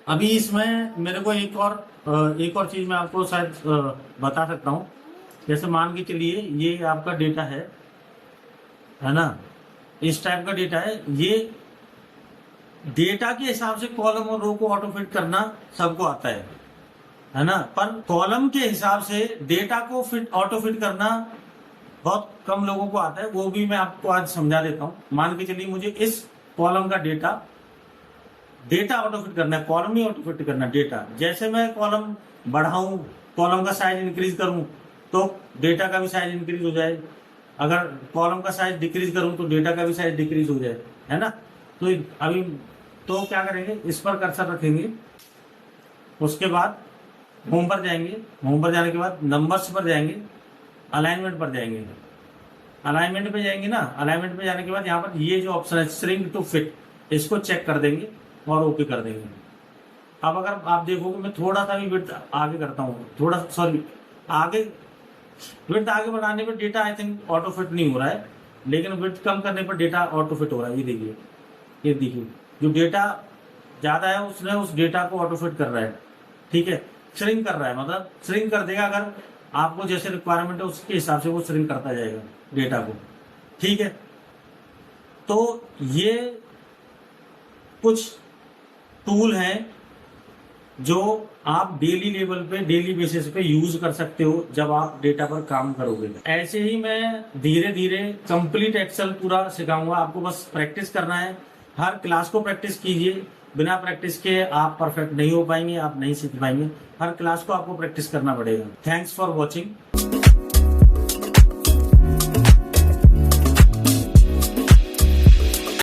अभी इसमें मेरे को एक और चीज मैं आपको शायद बता सकता हूँ। जैसे मान के चलिए ये आपका डेटा है ना, इस टाइप का डेटा है। ये डेटा के हिसाब से कॉलम और रो को ऑटो फिट करना सबको आता है ना, पर कॉलम के हिसाब से डेटा को ऑटो फिट करना बहुत कम लोगों को आता है। वो भी मैं आपको आज समझा देता हूँ। मान के चलिए मुझे इस कॉलम का डेटा ऑटो फिट करना है, कॉलम ही ऑटो फिट करना है डेटा। जैसे मैं कॉलम बढ़ाऊं, कॉलम का साइज इंक्रीज करूं तो डेटा का भी साइज इंक्रीज हो जाए। अगर कॉलम का साइज डिक्रीज करूं तो डेटा का भी साइज डिक्रीज हो जाए, है ना। तो अभी तो क्या करेंगे, इस पर कर्सर रखेंगे, उसके बाद होम पर जाएंगे, होम पर जाने के बाद नंबर्स पर जाएंगे, अलाइनमेंट पर जाएंगे। अलाइनमेंट पे जाएंगे ना, अलाइनमेंट पे जाने के बाद यहाँ पर ये जो ऑप्शन है श्रिंक टू फिट, इसको चेक कर देंगे और ओके कर देंगे। अब अगर आप देखोगे मैं थोड़ा सा भी विड्थ आगे करता हूँ, विड्थ आगे बढ़ाने पर data I think auto fit नहीं हो रहा है, लेकिन विड्थ कम करने पर डेटा ऑटो फिट हो रहा है। ये देखिए जो डेटा ज्यादा है उसने उस डेटा को ऑटो फिट कर रहा है, ठीक है। श्रिंक कर रहा है, मतलब श्रिंक कर देगा, अगर आपको जैसे रिक्वायरमेंट है उसके हिसाब से वो श्रिंक करता जाएगा डेटा को, ठीक है। तो ये कुछ टूल हैं जो आप डेली लेवल पे, डेली बेसिस पे यूज कर सकते हो जब आप डेटा पर काम करोगे। ऐसे ही मैं धीरे धीरे कंप्लीट एक्सेल पूरा सिखाऊंगा आपको, बस प्रैक्टिस करना है। हर क्लास को प्रैक्टिस कीजिए, बिना प्रैक्टिस के आप परफेक्ट नहीं हो पाएंगे, आप नहीं सीख पाएंगे। हर क्लास को आपको प्रैक्टिस करना पड़ेगा। Thanks for watching.